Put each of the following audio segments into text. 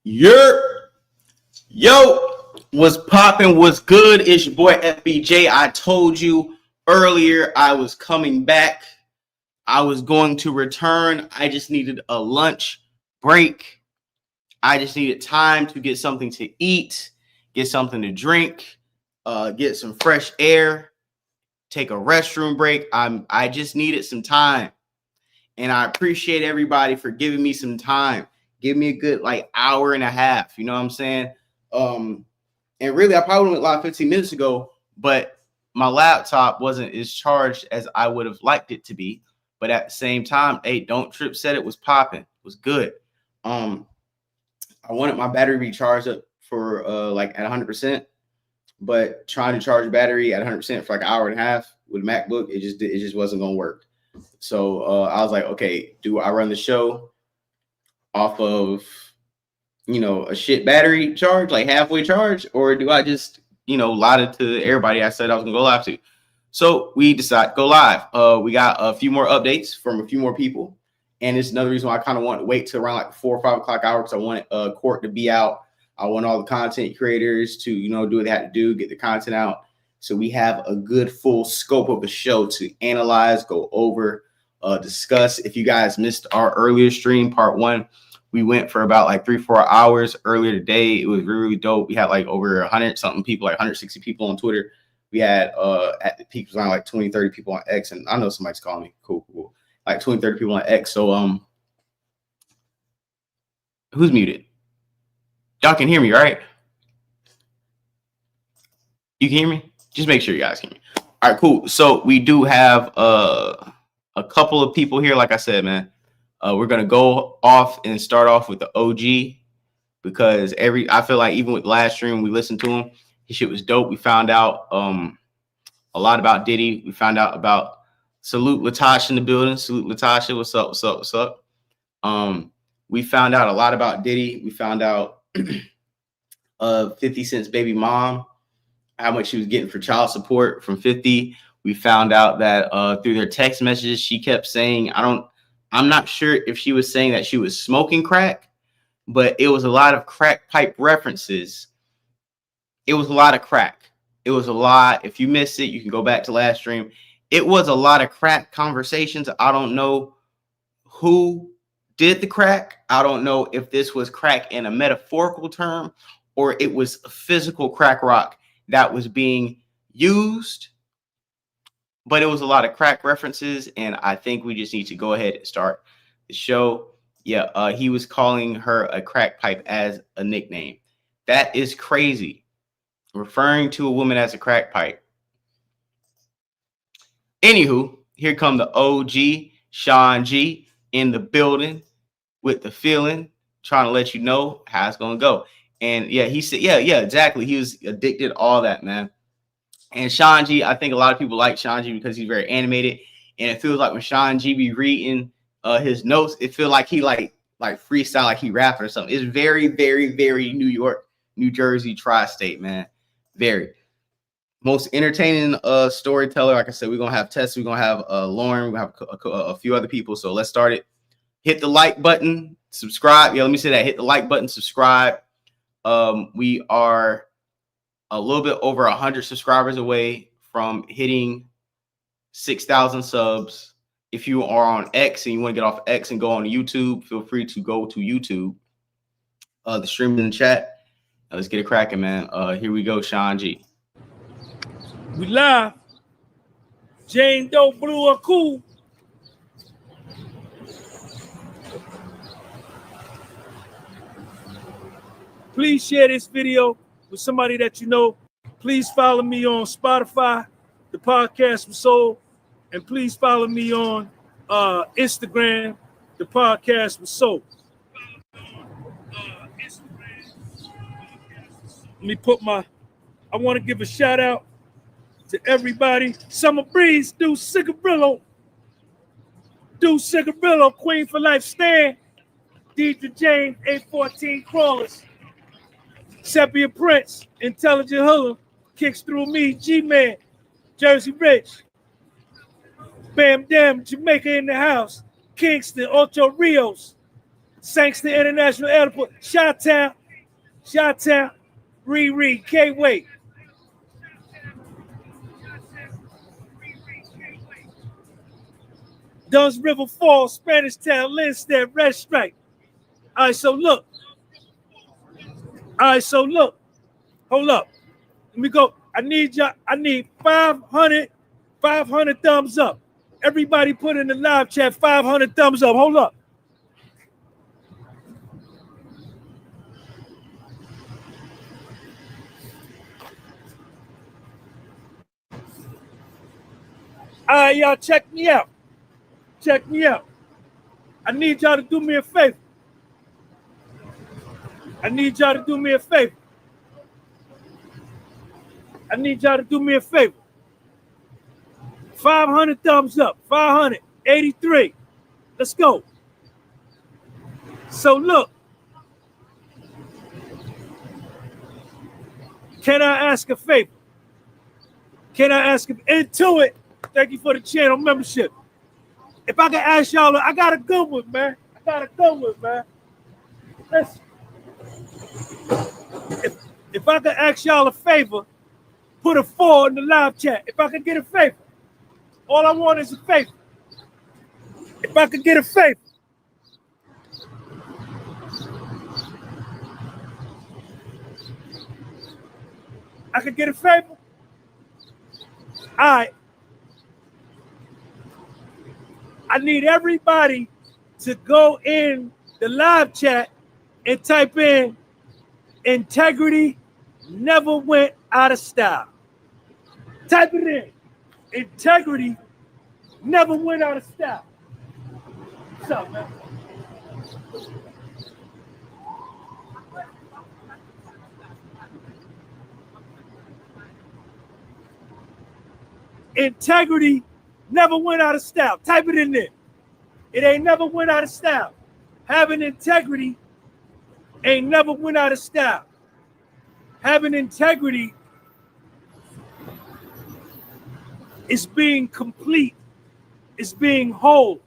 Yo, what's popping? What's good? It's your boy FBJ. I told you earlier I was coming back. I was going to return. I just needed a lunch break. I just needed time to get something to eat, get something to drink, get some fresh air, take a restroom break. I just needed some time. And I appreciate everybody for giving me some time. Give me a good hour and a half. You know what I'm saying? And really, I probably went live 15 minutes ago, but my laptop wasn't as charged as I would have liked it to be. But at the same time, hey, Don't Trip said it was popping. It was good. I wanted my battery to be charged up for at 100%, but trying to charge a battery at 100% for an hour and a half with a MacBook, it just wasn't gonna work. So I was like, okay, do I run the show off of a shit battery charge, like halfway charge, or do I just lie to everybody I said I was gonna go live to? So we decided to go live. We got a few more updates from a few more people, and it's another reason why I kind of want to wait till around 4 or 5 o'clock hour, because I want court to be out. I want all the content creators to do what they had to do, get the content out, so we have a good full scope of a show to analyze, go over, discuss. If you guys missed our earlier stream, part 1, we went for about 3-4 hours earlier today. It was really, really dope. We had over 100 something people, 160 people on Twitter. We had at the peak was around 20, 30 people on X, and I know somebody's calling me. Cool. 20, 30 people on X. So who's muted? Y'all can hear me, right? You can hear me? Just make sure you guys can hear me. All right, cool. So we do have a couple of people here. Like I said, man, we're gonna go off and start off with the OG, because I feel like even with the last stream we listened to him, his shit was dope. We found out a lot about Diddy. We found out about Salute Latasha in the building. Salute Latasha, what's up? What's up? What's up? We found out a lot about Diddy. We found out 50 Cent's baby mom, how much she was getting for child support from 50. We found out that through their text messages, she kept saying, I'm not sure if she was saying that she was smoking crack, but it was a lot of crack pipe references. It was a lot of crack. It was a lot. If you missed it, you can go back to last stream. It was a lot of crack conversations. I don't know who did the crack. I don't know if this was crack in a metaphorical term or it was a physical crack rock that was being used. But it was a lot of crack references, and I think we just need to go ahead and start the show. Yeah, he was calling her a crack pipe as a nickname. That is crazy. Referring to a woman as a crack pipe. Anywho, here come the OG, Sean G, in the building with the feeling, trying to let you know how it's going to go. And yeah, he said, yeah, exactly. He was addicted, all that, man. And Sean G, I think a lot of people like Sean G because he's very animated. And it feels like when Sean G be reading his notes, it feels like he like freestyle, like he rapping or something. It's very, very, very New York, New Jersey, tri-state, man. Very. Most entertaining storyteller. Like I said, we're going to have Tess. We're going to have Lauren. We're going to have a few other people. So let's start it. Hit the like button. Subscribe. Yeah, let me say that. Hit the like button. Subscribe. We are a little bit over 100 subscribers away from hitting 6,000 subs. If you are on X and you want to get off X and go on YouTube, feel free to go to YouTube. The stream in the chat. Let's get it cracking, man. Here we go, Sean G. We live. Jane Doe, Blue or Cool. Please share this video with somebody that you know. Please follow me on Spotify, the podcast was sold, and please follow me on Instagram, the podcast was sold. Let me put I want to give a shout out to everybody. Summer Breeze, Deuce Cigarillo, Queen for Life Stand, Deidre James, 814 Crawlers, Sepia Prince, Intelligent Huller, Kicks Through Me, G-Man, Jersey Rich, Bam Dam, Jamaica in the house, Kingston, Ocho Rios, Sangster International Airport, Chi-Town, Riri, K-Way. Duns River Falls, Spanish Town, Lindstedt, Red Stripe. All right, so look. Hold up. Let me go. I need 500 thumbs up. Everybody put in the live chat 500 thumbs up. Hold up. All right, y'all, check me out. I need y'all to do me a favor. 500 thumbs up. 583. Let's go. So look. Can I ask a favor? Into it. Thank you for the channel membership. If I can ask y'all, I got a good one, man. Listen. If I can ask y'all a favor, put a 4 in the live chat. If I can get a favor. All I want is a favor. If I could get a favor. I could get a favor? All right. I need everybody to go in the live chat and type in integrity never went out of style. Type it in. Integrity never went out of style. What's up, man? Integrity never went out of style. Type it in there. It ain't never went out of style. Having integrity ain't never went out of style. Having integrity is being complete. It's being whole.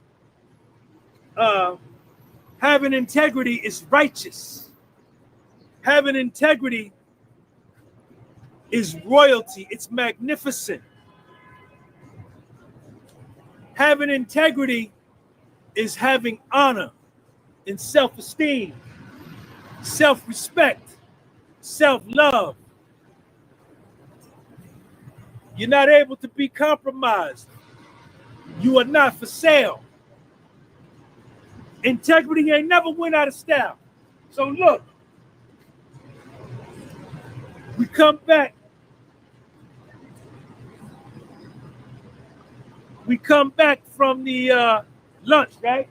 Having integrity is righteous. Having integrity is royalty. It's magnificent. Having integrity is having honor and self-esteem, self-respect, self-love. You're not able to be compromised. You are not for sale. Integrity ain't never went out of style. So look, we come back. We come back from the lunch, right?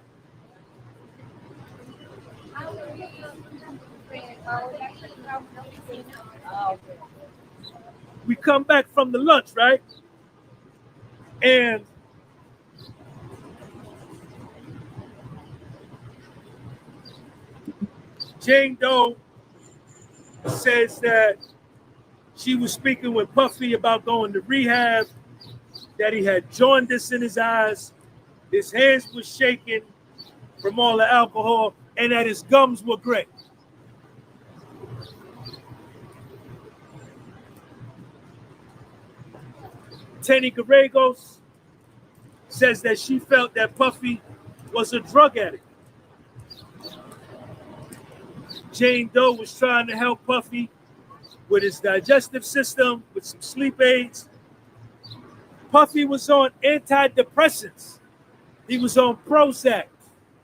We come back from the lunch, right? And Jane Doe says that she was speaking with Puffy about going to rehab, that he had jaundice in his eyes, his hands were shaking from all the alcohol, and that his gums were gray. Tenny Garregos says that she felt that Puffy was a drug addict. Jane Doe was trying to help Puffy with his digestive system, with some sleep aids. Puffy was on antidepressants. He was on Prozac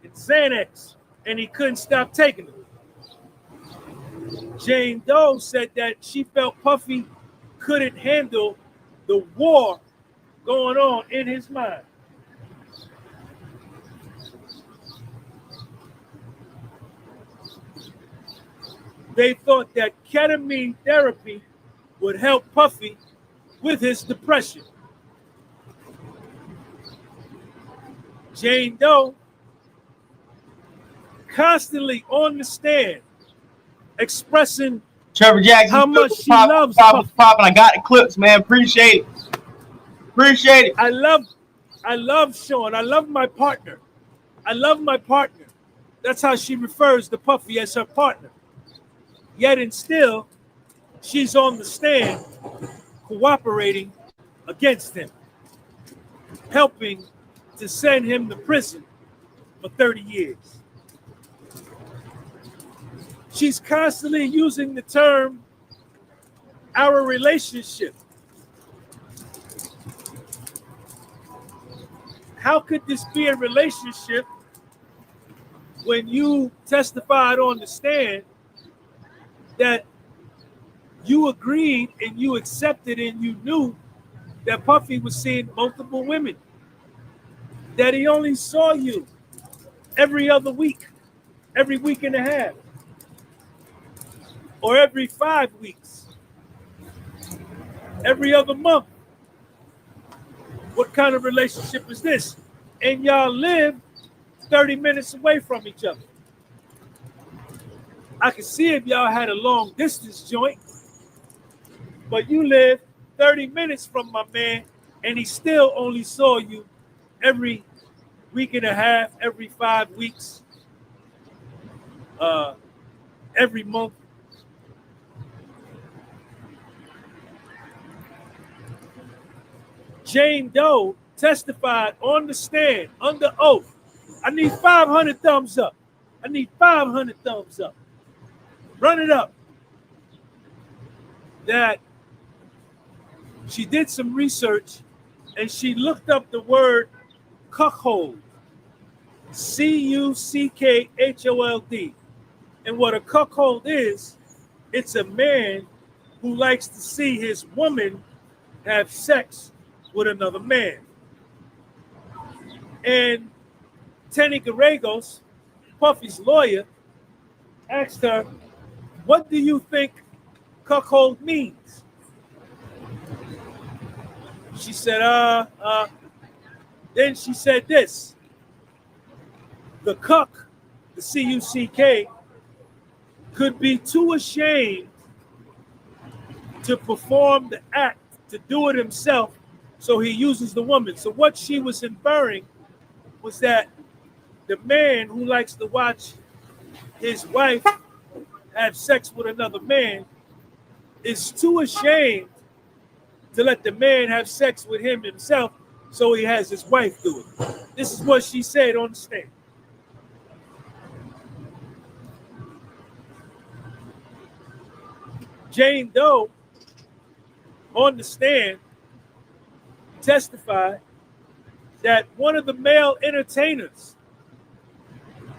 and Xanax, and he couldn't stop taking them. Jane Doe said that she felt Puffy couldn't handle the war going on in his mind. They thought that ketamine therapy would help Puffy with his depression. Jane Doe constantly on the stand expressing Trevor Jackson, how much she loves Puffy. Popping. I got the clips, man. Appreciate it. I love Sean. I love my partner. That's how she refers to Puffy as her partner. Yet and still, she's on the stand cooperating against him, helping to send him to prison for 30 years. She's constantly using the term our relationship. How could this be a relationship when you testified on the stand that you agreed and you accepted and you knew that Puffy was seeing multiple women, that he only saw you every other week, every week and a half, or every 5 weeks, every other month? What kind of relationship is this? And y'all live 30 minutes away from each other. I can see if y'all had a long distance joint, but you live 30 minutes from my man, and he still only saw you every week and a half, every 5 weeks, every month. Jane Doe testified on the stand under oath. I need 500 thumbs up. I need 500 thumbs up. Run it up. That she did some research and she looked up the word cuckold. C-U-C-K-H-O-L-D. And what a cuckold is, it's a man who likes to see his woman have sex with another man. And Tenny Gallegos, Puffy's lawyer, asked her, what do you think cuckold means? She said, then she said this: the cuck, the C-U-C-K, could be too ashamed to perform the act, to do it himself, so he uses the woman. So what she was inferring was that the man who likes to watch his wife have sex with another man is too ashamed to let the man have sex with him himself, so he has his wife do it. This is what she said on the stand. Jane Doe, on the stand, testified that one of the male entertainers,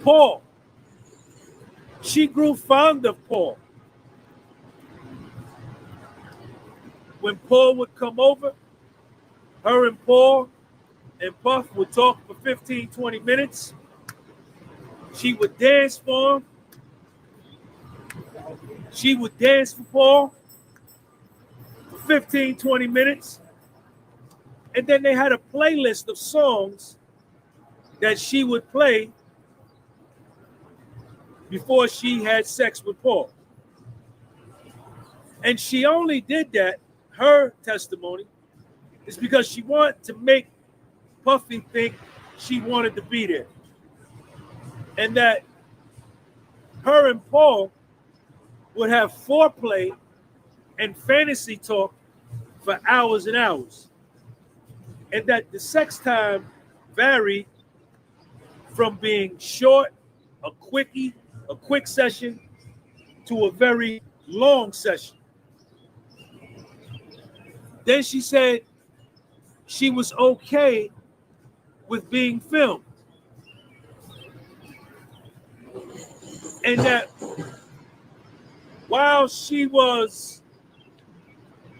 Paul, she grew fond of Paul. When Paul would come over, her and Paul and Puff would talk for 15, 20 minutes. She would dance for him. She would dance for Paul for 15, 20 minutes. And then they had a playlist of songs that she would play before she had sex with Paul. And she only did that, her testimony, is because she wanted to make Puffy think she wanted to be there. And that her and Paul would have foreplay and fantasy talk for hours and hours. And that the sex time varied from being short, a quickie, a quick session, to a very long session. Then she said she was okay with being filmed. And that while she was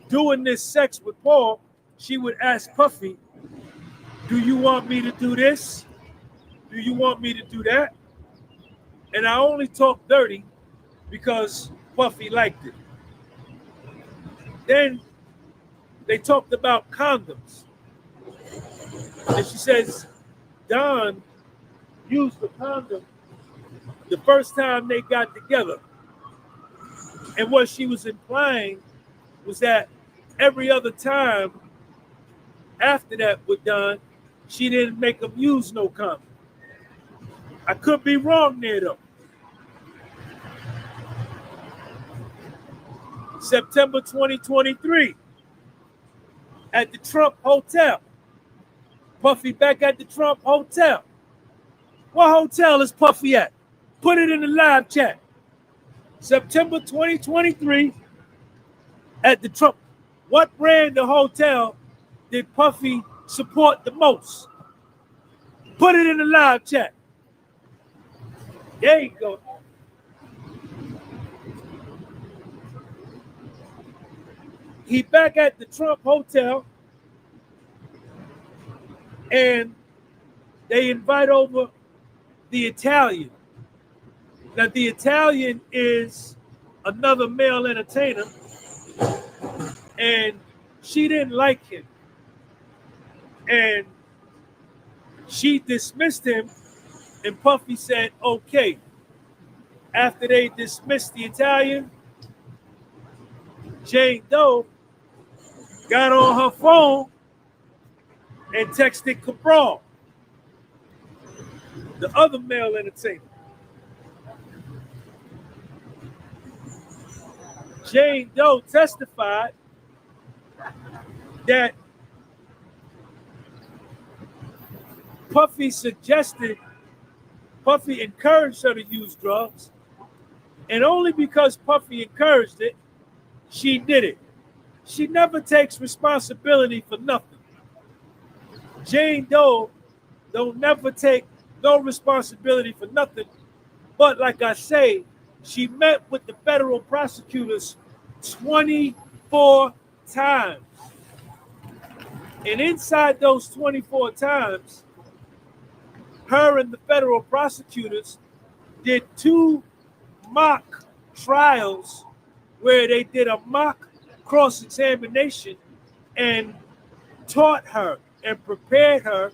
doing this sex with Paul, she would ask Puffy, do you want me to do this? Do you want me to do that? And I only talk dirty because Puffy liked it. Then they talked about condoms. And she says, Don used the condom the first time they got together. And what she was implying was that every other time after that with Don, she didn't make him use no condom. I could be wrong there though. September 2023 at the Trump Hotel. Puffy back at the Trump Hotel. What hotel is Puffy at? Put it in the live chat. September 2023 at the Trump. What brand of hotel did Puffy support the most? Put it in the live chat. There you go. He back at the Trump Hotel and they invite over the Italian. Now the Italian is another male entertainer and she didn't like him. And she dismissed him and Puffy said, okay. After they dismissed the Italian, Jane Doe got on her phone and texted Cabral, the other male entertainer. Jane Doe testified that Puffy encouraged her to use drugs, and only because Puffy encouraged it, she did it. She never takes responsibility for nothing. Jane Doe don't never take no responsibility for nothing. But like I say, she met with the federal prosecutors 24 times. And inside those 24 times, her and the federal prosecutors did 2 mock trials where they did a mock cross-examination and taught her and prepared her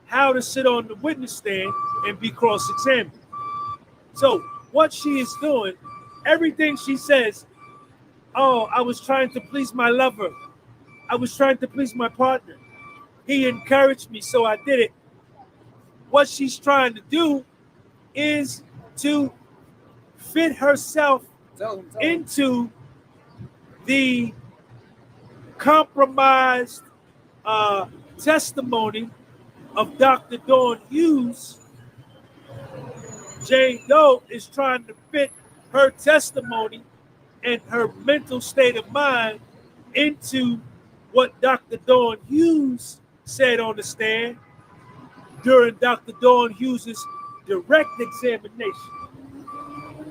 how to sit on the witness stand and be cross-examined. So what she is doing, everything she says, oh, I was trying to please my lover. I was trying to please my partner. He encouraged me, so I did it. What she's trying to do is to fit herself into the compromised testimony of Dr. Dawn Hughes. Jane Doe is trying to fit her testimony and her mental state of mind into what Dr. Dawn Hughes said on the stand during Dr. Dawn Hughes's direct examination.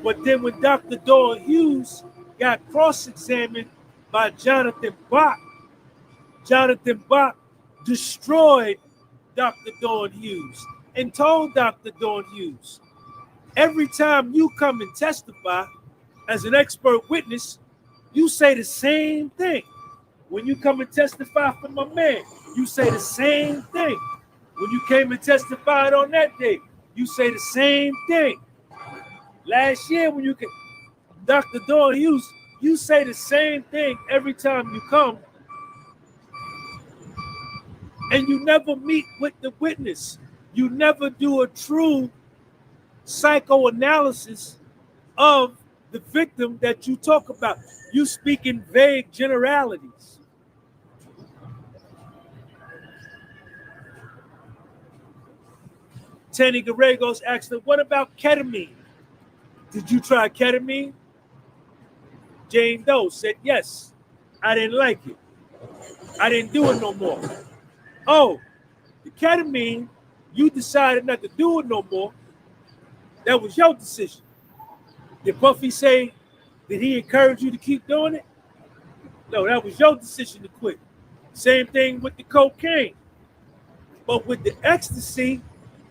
But then when Dr. Dawn Hughes got cross-examined by Jonathan Bach destroyed Dr. Dawn Hughes and told Dr. Dawn Hughes, every time you come and testify as an expert witness, you say the same thing. When you come and testify for my man, you say the same thing. When you came and testified on that day, you say the same thing. Last year, when you came, Dr. Dawn Hughes, you say the same thing every time you come. And you never meet with the witness. You never do a true psychoanalysis of the victim that you talk about. You speak in vague generalities. Tenny Gallegos asked her, what about ketamine? Did you try ketamine? Jane Doe said, yes. I didn't like it. I didn't do it no more. Oh, the ketamine, you decided not to do it no more. That was your decision. Did Puffy say, did he encourage you to keep doing it? No, that was your decision to quit. Same thing with the cocaine. But with the ecstasy,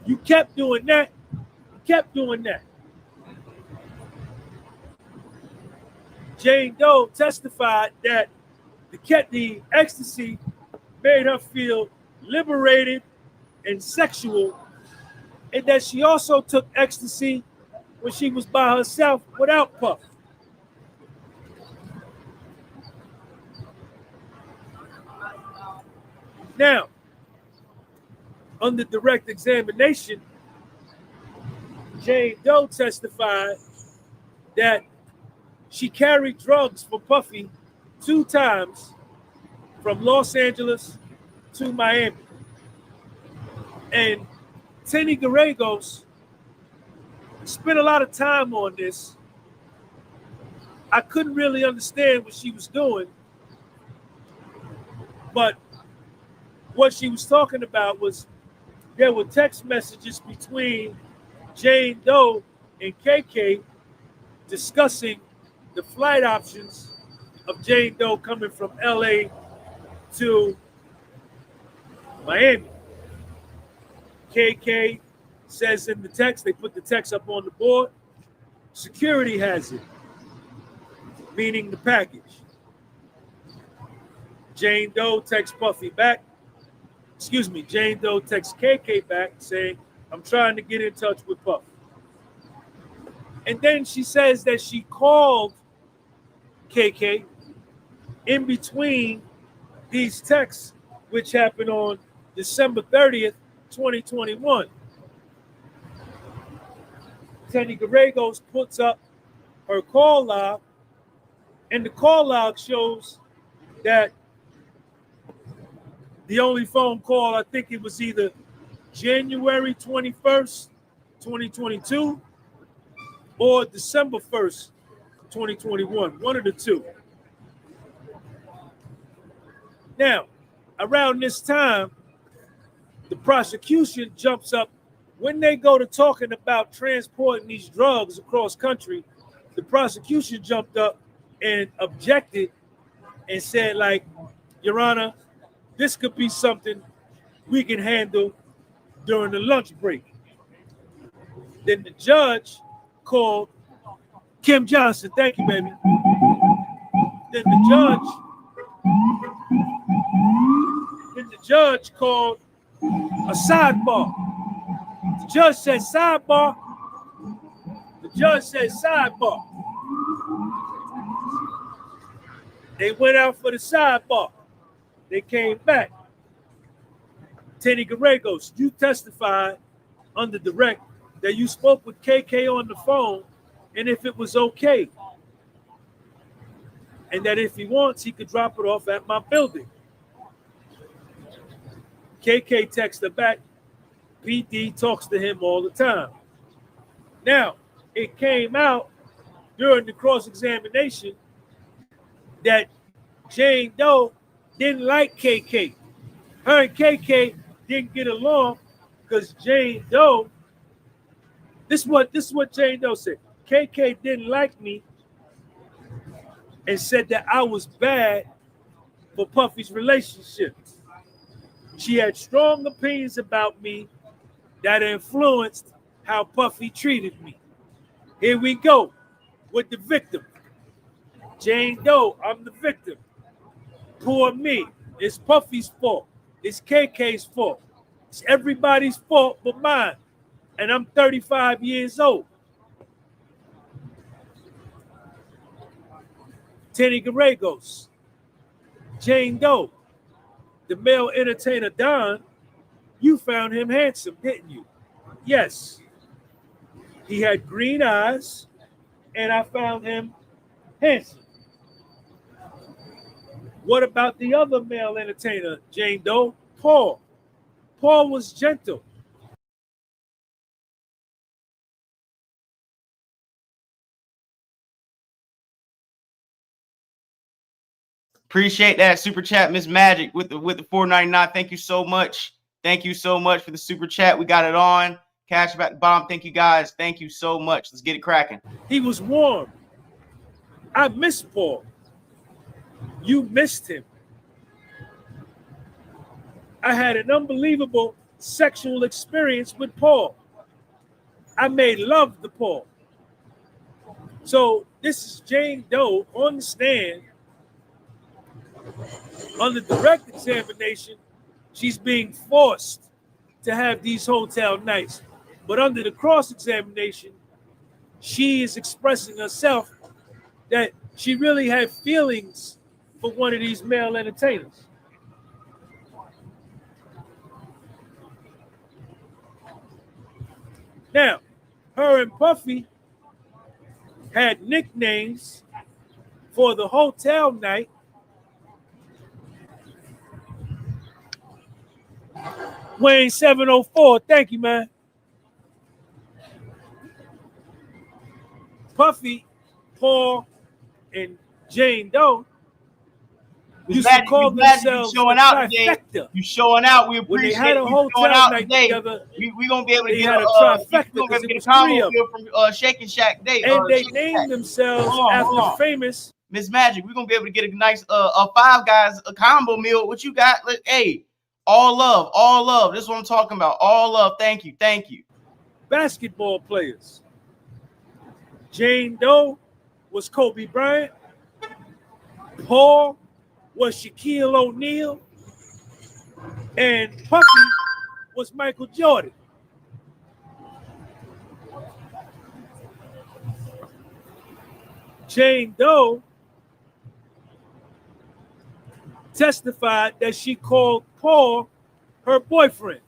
you kept doing that. You kept doing that. Jane Doe testified that the ecstasy made her feel liberated and sexual, and that she also took ecstasy when she was by herself without Puff. Now, under direct examination, Jane Doe testified that she carried drugs for Puffy 2 times from Los Angeles to Miami. And Tenny Gallegos spent a lot of time on this. I couldn't really understand what she was doing, but what she was talking about was there were text messages between Jane Doe and KK discussing the flight options of Jane Doe coming from LA to Miami. KK says in the text, they put the text up on the board, security has it, meaning the package. Jane Doe texts Puffy back, Jane Doe texts KK back saying, I'm trying to get in touch with Puffy. And then she says that she called KK in between these texts, which happened on December 30th, 2021. Tenny Gallegos puts up her call log, and the call log shows that the only phone call, I think it was either January 21st, 2022, or December 1st, 2021, one of the two. Now, around this time, the prosecution jumps up. When they go to talking about transporting these drugs across country, the prosecution jumped up and objected and said, like, Your Honor, this could be something we can handle during the lunch break. Then the judge called Kim Johnson. Thank you, baby. Then the judge called a sidebar. The judge said sidebar. The judge said sidebar. They went out for the sidebar. They came back. Tenny Gallegos, you testified under direct that you spoke with KK on the phone and if it was okay. And that if he wants, he could drop it off at my building. KK texts her back. PD talks to him all the time. Now, it came out during the cross-examination that Jane Doe didn't like KK. Her and KK didn't get along because Jane Doe, this is what Jane Doe said. KK didn't like me and said that I was bad for Puffy's relationship. She had strong opinions about me that influenced how Puffy treated me. Here we go with the victim. Jane Doe, I'm the victim. Poor me. It's Puffy's fault. It's KK's fault. It's everybody's fault but mine. And I'm 35 years old. Tenny Gallegos. Jane Doe. The male entertainer Don, you found him handsome, didn't you? Yes. He had green eyes, and I found him handsome. What about the other male entertainer, Jane Doe? Paul. Paul was gentle. Appreciate that super chat, Miss Magic, with the $4.99. Thank you so much. Thank you so much for the super chat. We got it on. Cash back bomb. Thank you guys. Thank you so much. Let's get it cracking. He was warm. I miss Paul. You missed him. I had an unbelievable sexual experience with Paul. I made love to Paul. So this is Jane Doe on the stand. Under direct examination, she's being forced to have these hotel nights. But under the cross-examination, she is expressing herself that she really had feelings for one of these male entertainers. Now, her and Puffy had nicknames for the hotel night. Wayne 704, thank you, man. Puffy, Paul, and Jane Doe used to call themselves showing the out today. trifecta. You showing out. We When they appreciate had a you hotel showing out night today. together, We gonna be able to they get had a a trifecta we gonna be able to because get it a was combo three of meal from Shake and Shack Day. and they Shake named Shack. themselves Hold after on. famous. Miss Magic, we're gonna be able to get a nice a Five Guys a combo meal. What you got? Hey, all love, all love. This is what I'm talking about. All love. Thank you, thank you. Basketball players. Jane Doe was Kobe Bryant. Paul was Shaquille O'Neal. And Puffy was Michael Jordan. Jane Doe testified that she called Paul her boyfriend.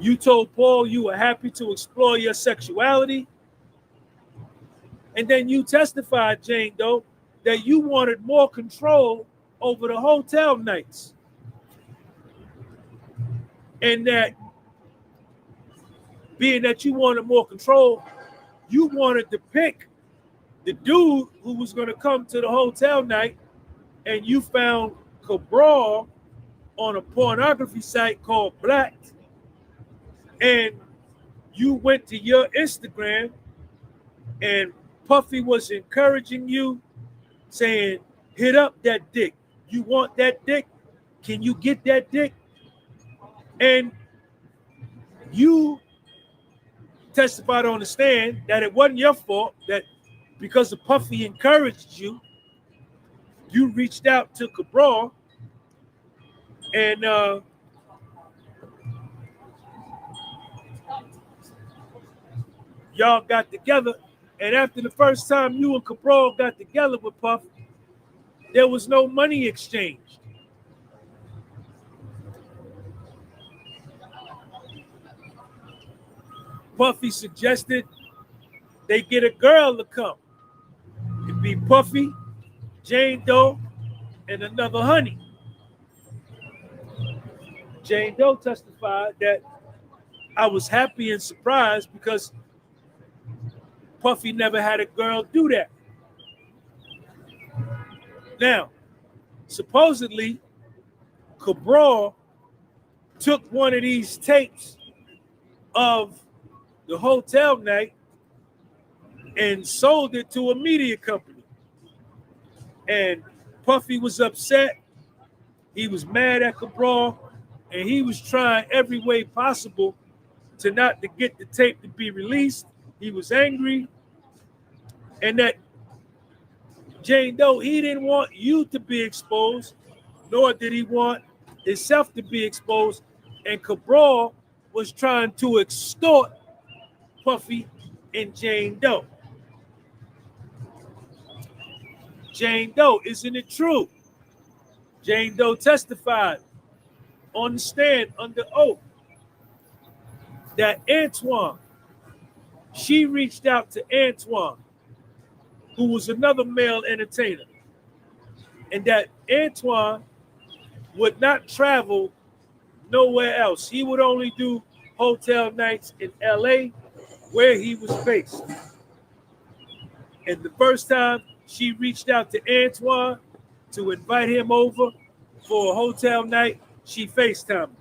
You told Paul you were happy to explore your sexuality. And then you testified, Jane Doe, that you wanted more control over the hotel nights. And that being that you wanted more control, you wanted to pick the dude who was going to come to the hotel night, and you found Cabral on a pornography site called Black, and you went to your Instagram, and Puffy was encouraging you, saying, hit up that dick. You want that dick? Can you get that dick? And you testified on the stand that it wasn't your fault, that because the Puffy encouraged you, you reached out to Cabral and y'all got together. And after the first time you and Cabral got together with Puff, there was no money exchanged. Puffy suggested they get a girl to come. It'd be Puffy, Jane Doe, and another honey. Jane Doe testified that I was happy and surprised because Puffy never had a girl do that. Now, supposedly, Cabral took one of these tapes of the hotel night and sold it to a media company. And Puffy was upset. He was mad at Cabral, and he was trying every way possible to not to get the tape to be released. He was angry, and that Jane Doe, he didn't want you to be exposed, nor did he want himself to be exposed. And Cabral was trying to extort Puffy and Jane Doe. Jane Doe, isn't it true? Jane Doe testified on the stand under oath that Antoine, she reached out to Antoine, who was another male entertainer, and that Antoine would not travel nowhere else. He would only do hotel nights in LA where he was based. And the first time she reached out to Antoine to invite him over for a hotel night, she FaceTimed him.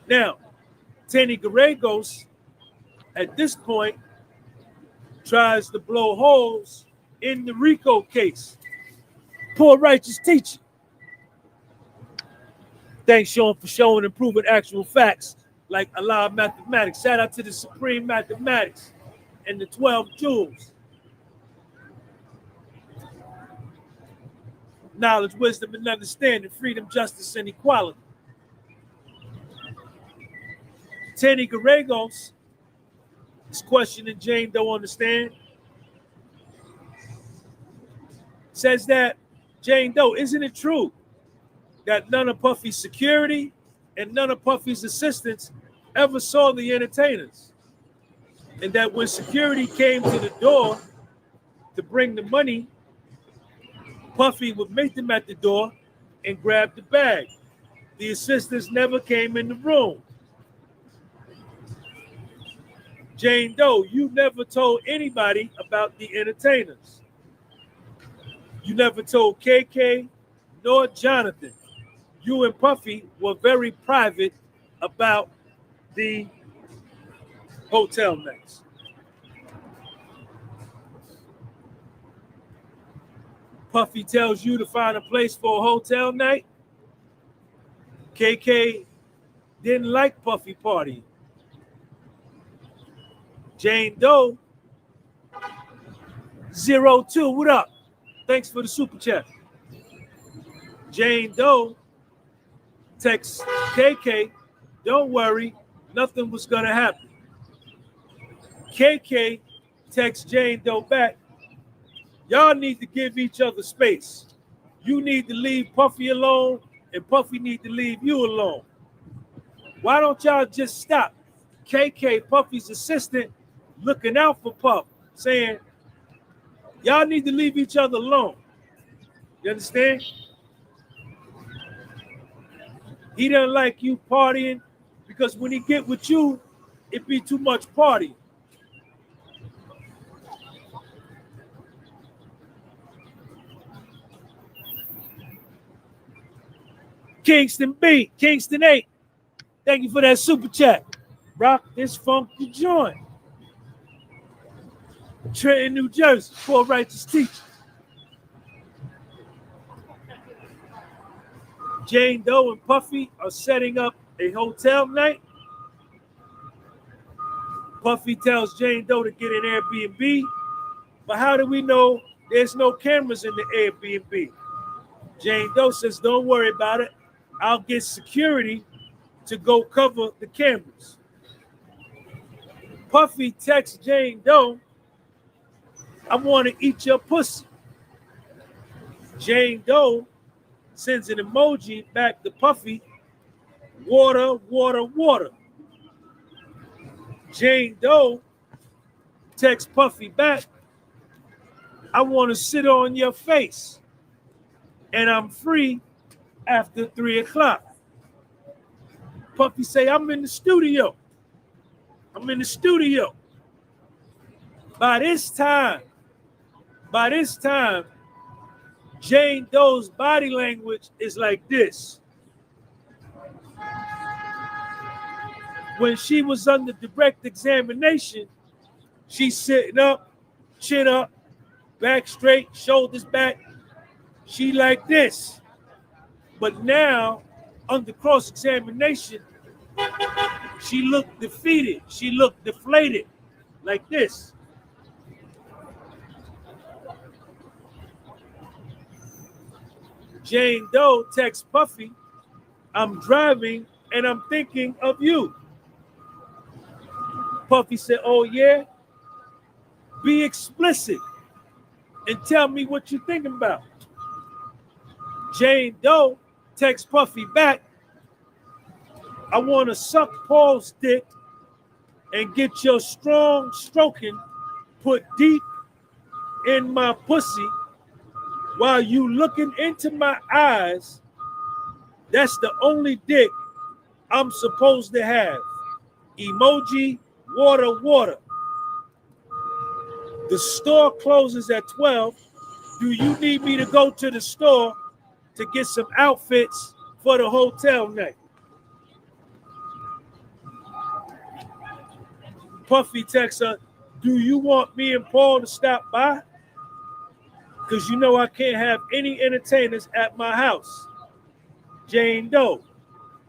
Now, Tenny Gallegos, at this point, tries to blow holes in the RICO case. Poor righteous teacher. Thanks, Sean, for showing and proving actual facts like Allah mathematics. Shout out to the supreme mathematics and the 12 jewels. Knowledge, wisdom, and understanding, freedom, justice, and equality. Tenny Gallegos is questioning Jane Doe on the stand. Says that, Jane Doe, isn't it true that none of Puffy's security and none of Puffy's assistants ever saw the entertainers, and that when security came to the door to bring the money, Puffy would meet them at the door and grab the bag. The assistants never came in the room. Jane Doe, you never told anybody about the entertainers. You never told KK nor Jonathan. You and Puffy were very private about the hotel nights. Puffy tells you to find a place for a hotel night. KK didn't like Puffy partying. Jane Doe, 02, what up? Thanks for the super chat. Jane Doe texts KK, don't worry, nothing was gonna happen. KK texts Jane Doe back, y'all need to give each other space. You need to leave Puffy alone, and Puffy need to leave you alone. Why don't y'all just stop? KK, Puffy's assistant, looking out for Puff, saying, y'all need to leave each other alone. You understand? He doesn't like you partying because when he get with you, it be too much party. Kingston B, Kingston 8, thank you for that super chat. Rock this funky joint. Trenton, New Jersey, poor righteous teacher. Jane Doe and Puffy are setting up a hotel night. Puffy tells Jane Doe to get an Airbnb, but how do we know there's no cameras in the Airbnb? Jane Doe says, don't worry about it. I'll get security to go cover the cameras. Puffy texts Jane Doe, I want to eat your pussy. Jane Doe sends an emoji back to Puffy, water, water, water. Jane Doe texts Puffy back, I want to sit on your face, and I'm free after 3 o'clock. Puffy say, I'm in the studio. I'm in the studio. By this time, Jane Doe's body language is like this. When she was under direct examination, she's sitting up, chin up, back straight, shoulders back. She like this. But now, under cross-examination, she looked defeated. She looked deflated, like this. Jane Doe texts Puffy, I'm driving and I'm thinking of you. Puffy said, oh yeah? Be explicit and tell me what you're thinking about. Jane Doe texts Puffy back, I want to suck Paul's dick and get your strong stroking put deep in my pussy while you looking into my eyes. That's the only dick I'm supposed to have. Emoji, water, water. The store closes at 12. Do you need me to go to the store to get some outfits for the hotel night? Puffy texts her, do you want me and Paul to stop by? Because you know I can't have any entertainers at my house. Jane Doe,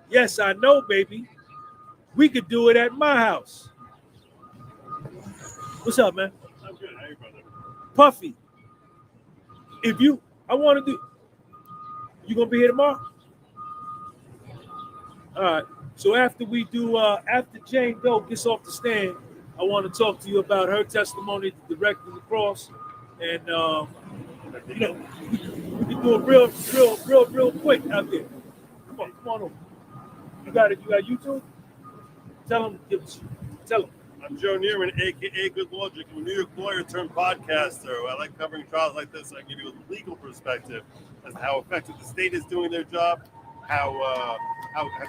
yes, I know, baby. We could do it at my house. What's up, man? I'm good. How you, brother? Puffy, I want to do, you going to be here tomorrow? All right. So after Jane Doe gets off the stand, I want to talk to you about her testimony directly to the cross. And, we can do it real quick out there. Come on over. You got it? You got YouTube? Tell him. Tell him. I'm Joe Newman, a.k.a. Good Logic. I'm a New York lawyer turned podcaster. I like covering trials like this so I can give you a legal perspective as to how effective the state is doing their job, how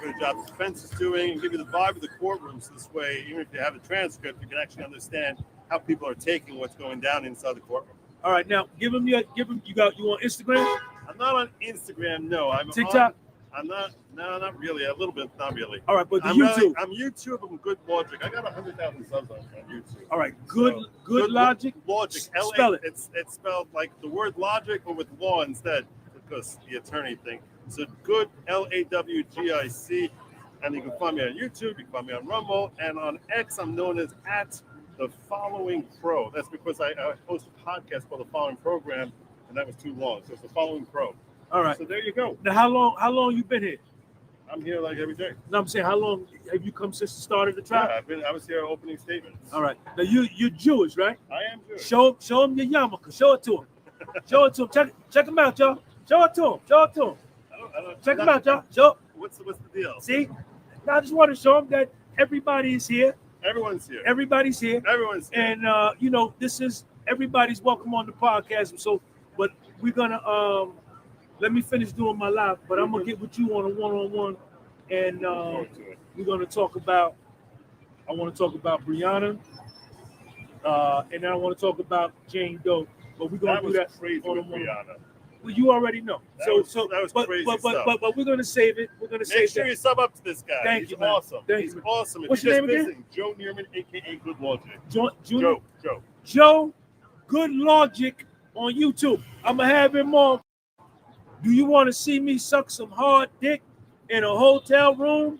good a job the defense is doing, and give you the vibe of the courtroom. So this way, even if you have a transcript, you can actually understand how people are taking what's going down inside the courtroom. All right, now you on Instagram? I'm not on Instagram, no. I'm TikTok? Not really. A little bit, not really. All right, but YouTube. I'm YouTube. I'm Good Logic. I got 100,000 subs on YouTube. All right, good Logic. Logic. Spell it. It's spelled like the word logic, but with law instead, because the attorney thing. So Good LAWGIC, and you can find me on YouTube. You can find me on Rumble, and on X, I'm known as @The Following Pro. That's because I host a podcast called The Following Program, and that was too long. So it's The Following Pro. All right. So there you go. Now, how long you been here? I'm here like every day. No, I'm saying, how long have you come since the start of the trial? Yeah, I was here opening statements. All right. Now you're Jewish, right? I am Jewish. Show him your yarmulke. Show it to him. Show it to him. Check him out, y'all. Show it to him. I don't, Check him out, y'all. What's the deal? See? Now I just want to show him that everybody is here. Everyone's here. Everybody's here. Everyone's here. And this is everybody's welcome on the podcast. So, but we're gonna let me finish doing my live, but I'm gonna get with you on a one-on-one, and we're gonna talk about. I want to talk about Brianna, and then I want to talk about Jane Doe. But we're gonna do that crazy with Brianna. Well, you already know. That was crazy stuff. But we're gonna save it. We're gonna Make sure you sub up to this guy. Thank you, man. Awesome. He's awesome. What's your name again? Joe Newman, aka Good Logic. Joe, Good Logic on YouTube. I'm gonna have him on. Do you want to see me suck some hard dick in a hotel room?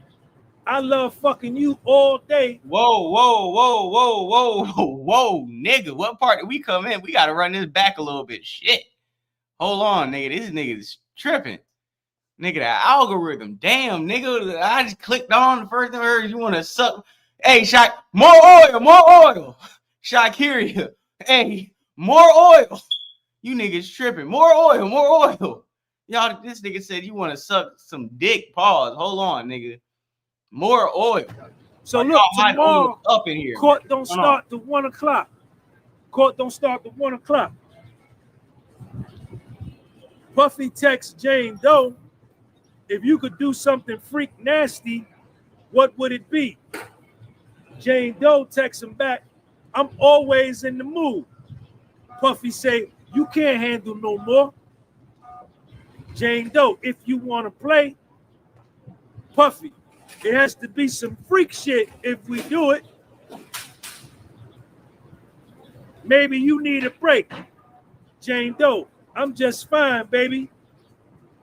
I love fucking you all day. Whoa, nigga. What part did we come in? We gotta run this back a little bit. Shit. Hold on, nigga. This nigga is tripping. Nigga, the algorithm. Damn, nigga. I just clicked on the first thing I heard. You want to suck? Hey, Shaq, more oil. Shakiria. Hey, more oil. You niggas tripping. More oil. Y'all, this nigga said you want to suck some dick. Pause. Hold on, nigga. More oil. So look, tomorrow, up in here. Court don't start to 1 o'clock. Court don't start to 1 o'clock. Puffy texts Jane Doe, if you could do something freak nasty, what would it be? Jane Doe texts him back, I'm always in the mood. Puffy say, you can't handle no more. Jane Doe, if you want to play, Puffy, it has to be some freak shit if we do it. Maybe you need a break. Jane Doe, I'm just fine, baby.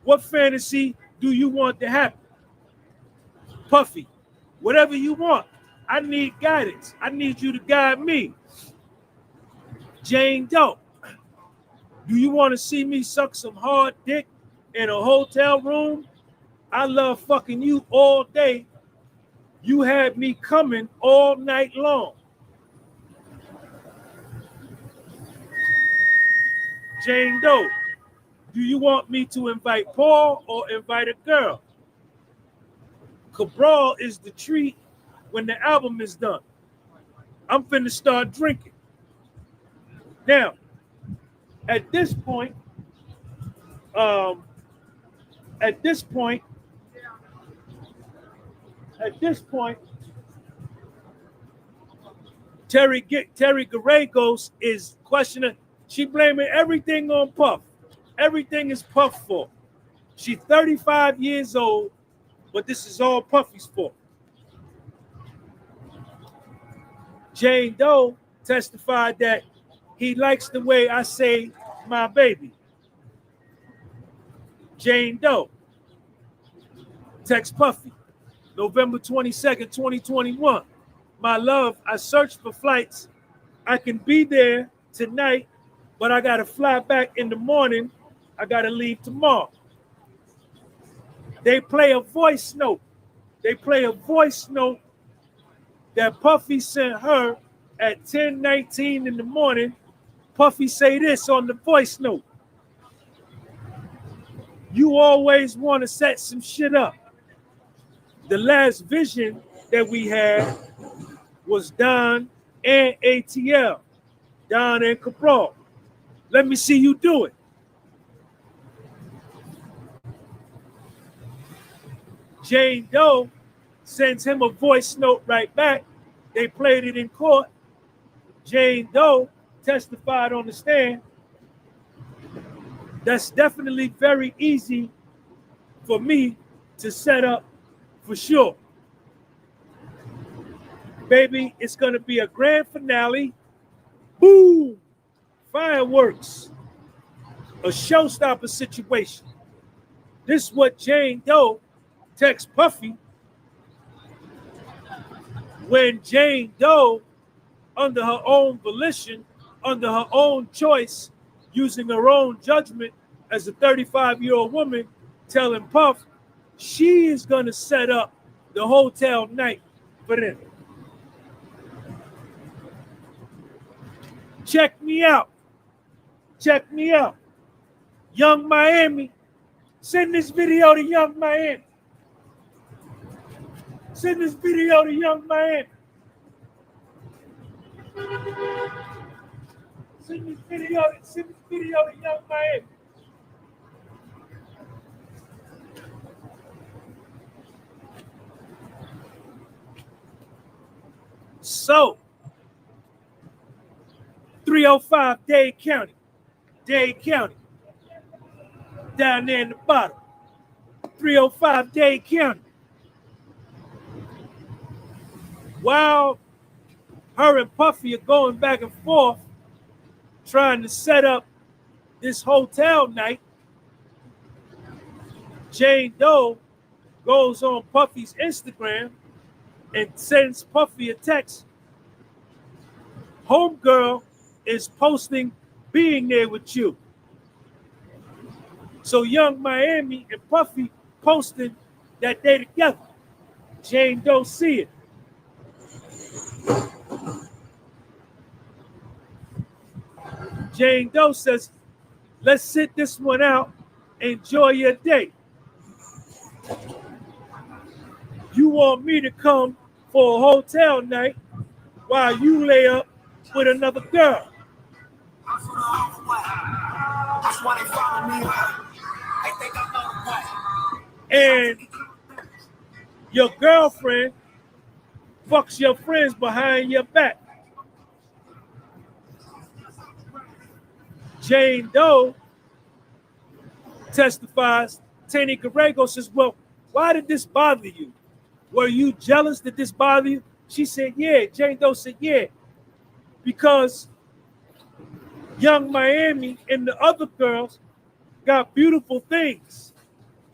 What fantasy do you want to happen? Puffy, whatever you want. I need guidance. I need you to guide me. Jane Doe, do you want to see me suck some hard dick in a hotel room? I love fucking you all day. You had me coming all night long. Jane Doe, do you want me to invite Paul or invite a girl? Cabral is the treat when the album is done. I'm finna start drinking. Now, at this point, Terry Gallegos is questioning. She blaming everything on Puff. Everything is Puff's fault. She's 35 years old, but this is all Puffy's fault. Jane Doe testified that he likes the way I say my baby. Jane Doe text Puffy, November 22nd, 2021. My love, I searched for flights. I can be there tonight, but I got to fly back in the morning. I got to leave tomorrow. They play a voice note. That Puffy sent her at 10:19 in the morning. Puffy say this on the voice note. You always want to set some shit up. The last vision that we had was Don and ATL, Don and Cabral. Let me see you do it. Jane Doe sends him a voice note right back. They played it in court. Jane Doe testified on the stand. That's definitely very easy for me to set up for sure. Baby, it's going to be a grand finale. Boom! Fireworks. A showstopper situation. This is what Jane Doe texts Puffy when Jane Doe, under her own volition, under her own choice, using her own judgment as a 35-year-old woman, telling Puff she is going to set up the hotel night for them. Check me out. Check me out. Young Miami. Send this video to Young Miami. Send this video to Young Miami. Send this video to Young Miami. So, 305 Dade County, down there in the bottom. 305 Dade County. While her and Puffy are going back and forth trying to set up this hotel night, Jane Doe goes on Puffy's Instagram and sends Puffy a text. Homegirl is posting being there with you. So Young Miami and Puffy posted that they together. Jane Doe see it. Jane Doe says, let's sit this one out. Enjoy your day. You want me to come for a hotel night while you lay up with another girl. And your girlfriend fucks your friends behind your back. Jane Doe testifies. Tani Garego says, well, why did this bother you? Were you jealous that this bothered you? She said, yeah. Jane Doe said, yeah. Because Young Miami and the other girls got beautiful things.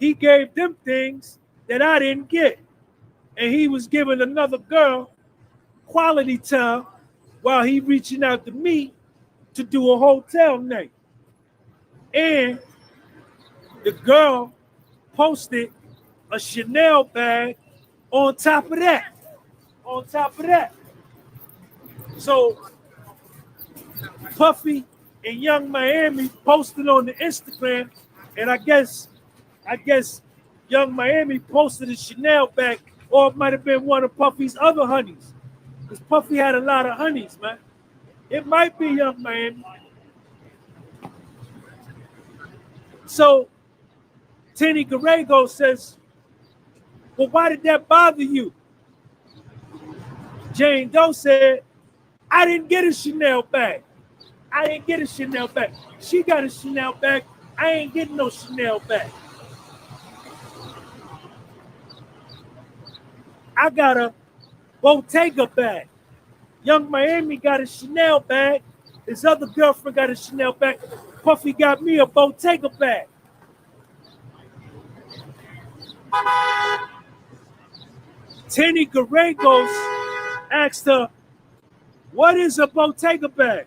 He gave them things that I didn't get. And he was giving another girl quality time while he reaching out to me to do a hotel night. And the girl posted a Chanel bag on top of that. So Puffy and Young Miami posted on the Instagram, and I guess Young Miami posted a Chanel bag, or it might have been one of Puffy's other honeys. Because Puffy had a lot of honeys, man. It might be Young Miami. So Tani Garego says, well, why did that bother you? Jane Doe said, I didn't get a Chanel bag. She got a Chanel bag. I ain't getting no Chanel bag. I got a Bottega bag. Young Miami got a Chanel bag. His other girlfriend got a Chanel bag. Puffy got me a Bottega bag. Tani Garego asked her, what is a Bottega bag?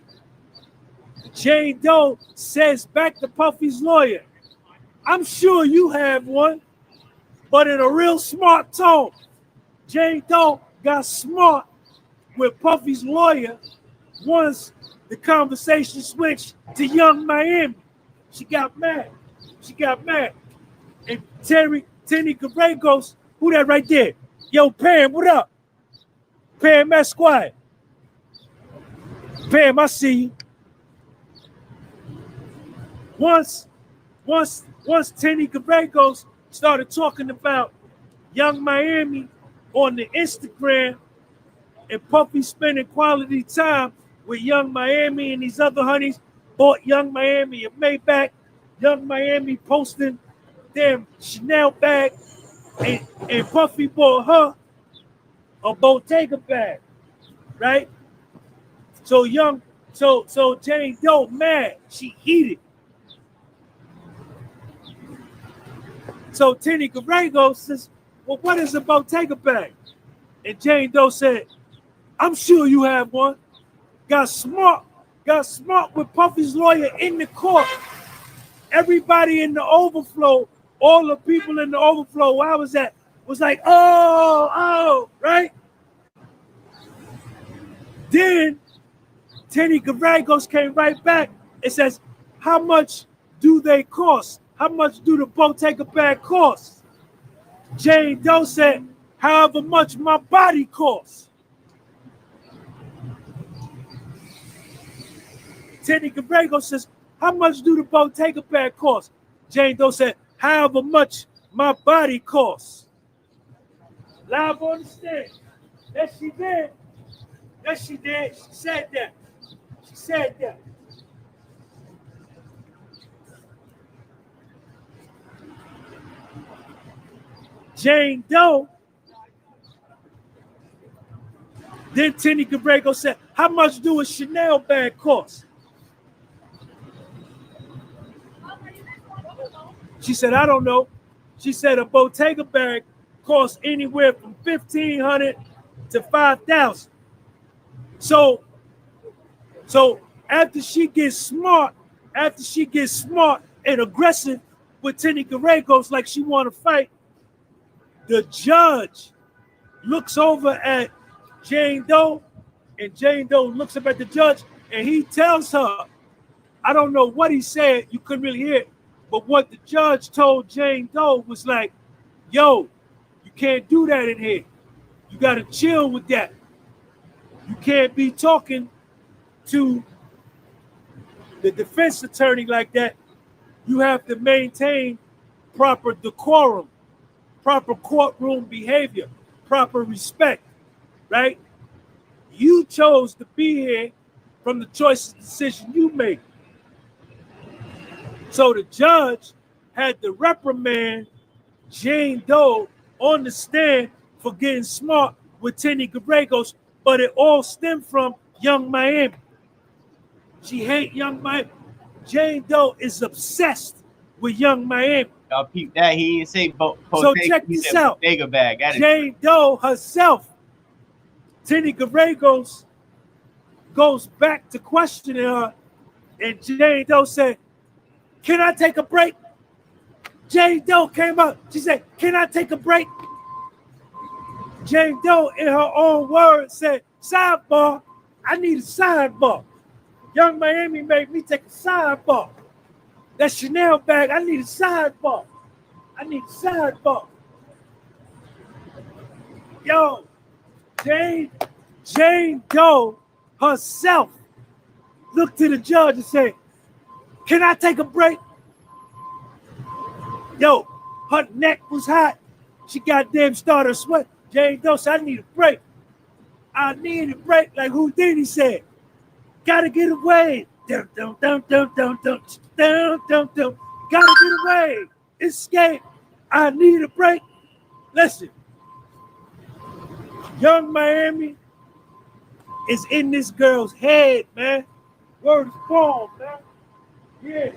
Jane Doe says back to Puffy's lawyer, I'm sure you have one, but in a real smart tone. Jane Doe got smart with Puffy's lawyer once the conversation switched to Young Miami. She got mad. And Tani Garego, who that right there? Yo, Pam, what up? Pam Esquire. Pam, I see you. Once Tenny Gallegos started talking about Young Miami on the Instagram and Puffy spending quality time with Young Miami and these other honeys, bought Young Miami a Maybach, Young Miami posting damn Chanel bag, and Puffy bought her a Bottega bag, right? So Jane Doe mad, she heated. So Tenny Gallegos says, well, what is a Bottega bag? And Jane Doe said, I'm sure you have one. Got smart with Puffy's lawyer in the court. Everybody in the overflow, all the people in the overflow where I was at, was like, oh, right? Then Tenny Gallegos came right back and says, how much do they cost? How much do the Bottega bag cost? Jane Doe said, however much my body costs. Tenny Gallegos says, how much do the Bottega bag cost? Jane Doe said, however much my body costs. Live on the stage. Yes, she did. Yes, she did. She said that. She said that. Jane Doe. Then Tenny Gallegos said, how much do a Chanel bag cost? She said, I don't know. She said a Bottega bag costs anywhere from $1,500 to $5,000. So after she gets smart and aggressive with Tenny Gallegos like she want to fight, the judge looks over at Jane Doe, and Jane Doe looks up at the judge, and he tells her, I don't know what he said, you couldn't really hear it, but what the judge told Jane Doe was like, yo, you can't do that in here. You got to chill with that. You can't be talking to the defense attorney like that. You have to maintain proper decorum, proper courtroom behavior, proper respect, right? You chose to be here from the choice and decision you made. So the judge had to reprimand Jane Doe on the stand for getting smart with Tenny Gallegos, but it all stemmed from Young Miami. She hate Young Miami. Jane Doe is obsessed with Young Miami. Y'all peep that. He didn't say So check this out. Bottega bag. Jane Doe herself, Tenny Gallegos goes back to questioning her, and Jane Doe said, can I take a break? Jane Doe came up. She said, can I take a break? Jane Doe, in her own words, said, sidebar, I need a sidebar. Young Miami made me take a sidebar. That Chanel bag, I need a sidebar. I need a sidebar. Yo, Jane Doe herself looked to the judge and said, can I take a break? Yo, her neck was hot. She goddamn started sweating. Jane Doe said, I need a break. I need a break, like Houdini said. Gotta get away. Dum, dum, dum, dum, dum, dum, dum, dum, dum. Gotta get away. Escape. I need a break. Listen, Young Miami is in this girl's head, man. Word is born, man. Yeah.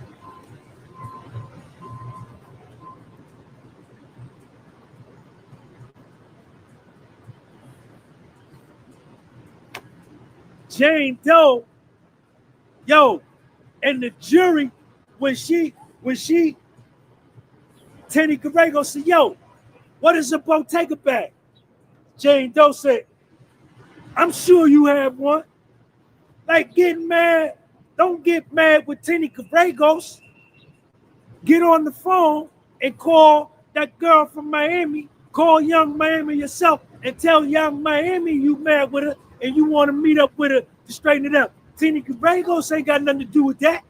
Jane Doe, yo, and the jury, when she, Tenny Gallegos said, yo, what is a Bottega bag? Jane Doe said, I'm sure you have one. Like getting mad, don't get mad with Tenny Gallegos. Get on the phone and call that girl from Miami, call Young Miami yourself and tell Young Miami you mad with her and you want to meet up with her to straighten it up. Tina Gallegos ain't got nothing to do with that.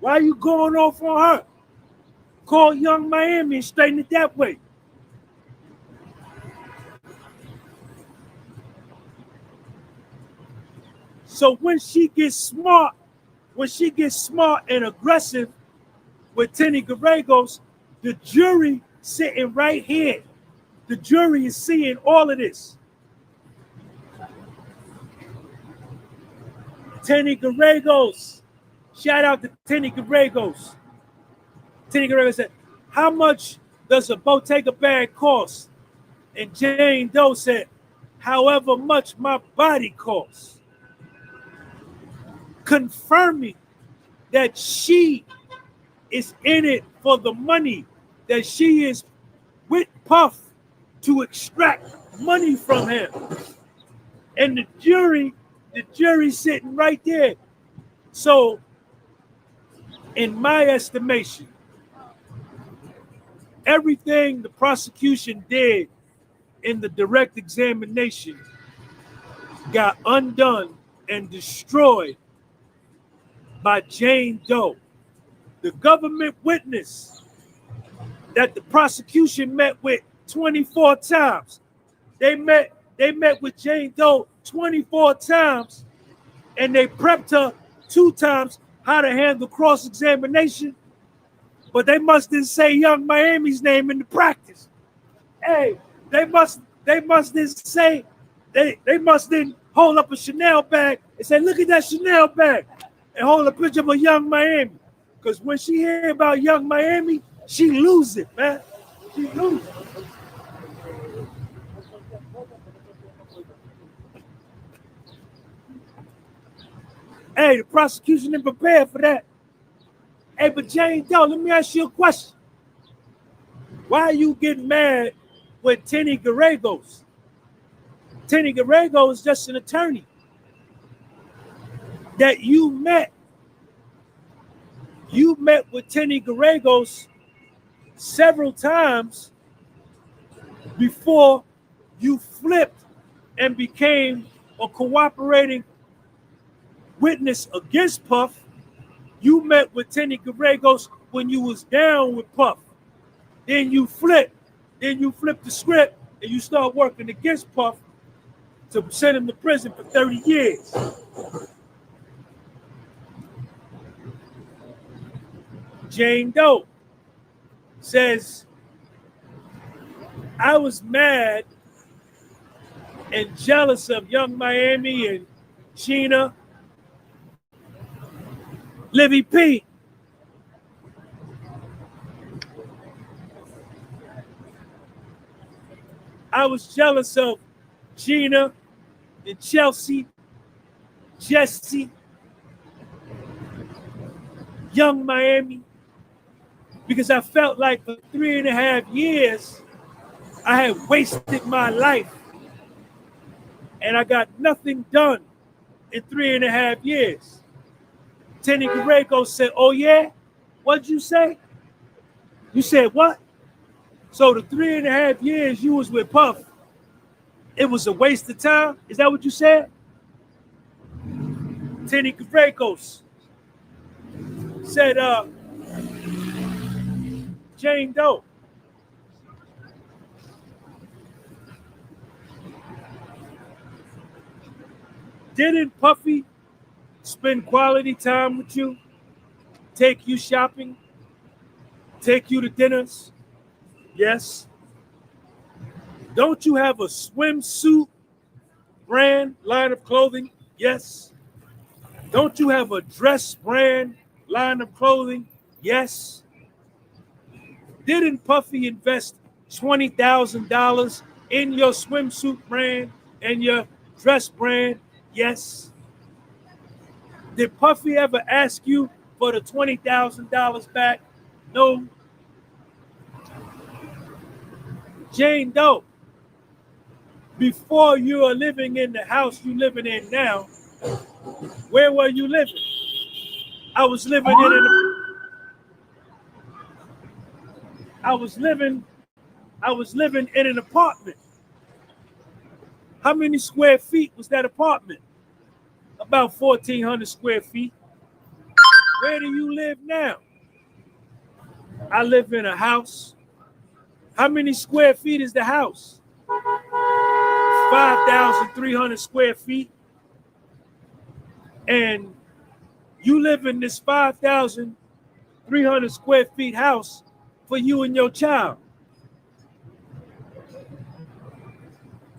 Why are you going off on her? Call Young Miami and straighten it that way. So when she gets smart and aggressive with Tina Gallegos, the jury sitting right here. The jury is seeing all of this. Tina Gallegos. Shout out to Tina Gallegos. Tina Gallegos said, how much does a Bottega bag cost? And Jane Doe said, however much my body costs. Confirming that she is in it for the money, that she is with Puff to extract money from him. And the jury sitting right there. So, in my estimation, everything the prosecution did in the direct examination got undone and destroyed by Jane Doe. The government witness that the prosecution met with 24 times. They met with Jane Doe 24 times, and they prepped her 2 times how to handle cross-examination, but they mustn't say Young Miami's name in the practice. Hey, they mustn't say, they mustn't hold up a Chanel bag and say, look at that Chanel bag, and hold a picture of a Young Miami. Because when she hear about Young Miami, she lose it, man. She lose it. Hey, the prosecution didn't prepare for that. Hey, but Jane Doe, let me ask you a question. Why are you getting mad with Tina Gallegos? Tina Gallegos is just an attorney that you met. You met with Tina Gallegos several times before you flipped and became a cooperating witness against Puff. You met with Tina Gallegos when you was down with Puff. Then you flipped the script and you start working against Puff to send him to prison for 30 years. Jane Doe says, I was mad and jealous of Young Miami and Sheena, Livy P. I was jealous of Gina and Chelsea, Jesse, Young Miami, because I felt like for 3.5 years, I had wasted my life and I got nothing done in 3.5 years. Tina Gallegos said, oh yeah? What'd you say? You said what? So the 3.5 years you was with Puff, it was a waste of time? Is that what you said? Tina Gallegos said, Jane Doe. Didn't Puffy spend quality time with you? Take you shopping? Take you to dinners? Yes. Don't you have a swimsuit brand line of clothing? Yes. Don't you have a dress brand line of clothing? Yes. Didn't Puffy invest $20,000 in your swimsuit brand and your dress brand? Yes. Did Puffy ever ask you for the $20,000 back? No. Jane Doe, before you are living in the house you're living in now, where were you living? I was living in an apartment. How many square feet was that apartment? About 1,400 square feet. Where do you live now? I live in a house. How many square feet is the house? 5,300 square feet. And you live in this 5,300 square feet house for you and your child.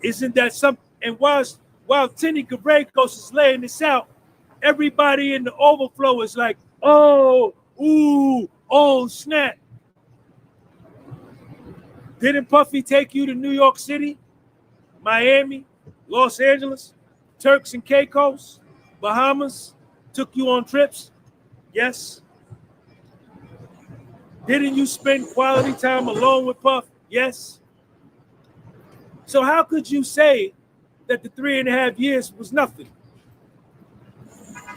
Isn't that something? And while Tenny Gavrakos is laying this out, everybody in the overflow is like, oh, ooh, oh, snap. Didn't Puffy take you to New York City, Miami, Los Angeles, Turks and Caicos, Bahamas? Took you on trips? Yes. Didn't you spend quality time alone with Puff? Yes. So how could you say that the 3.5 years was nothing?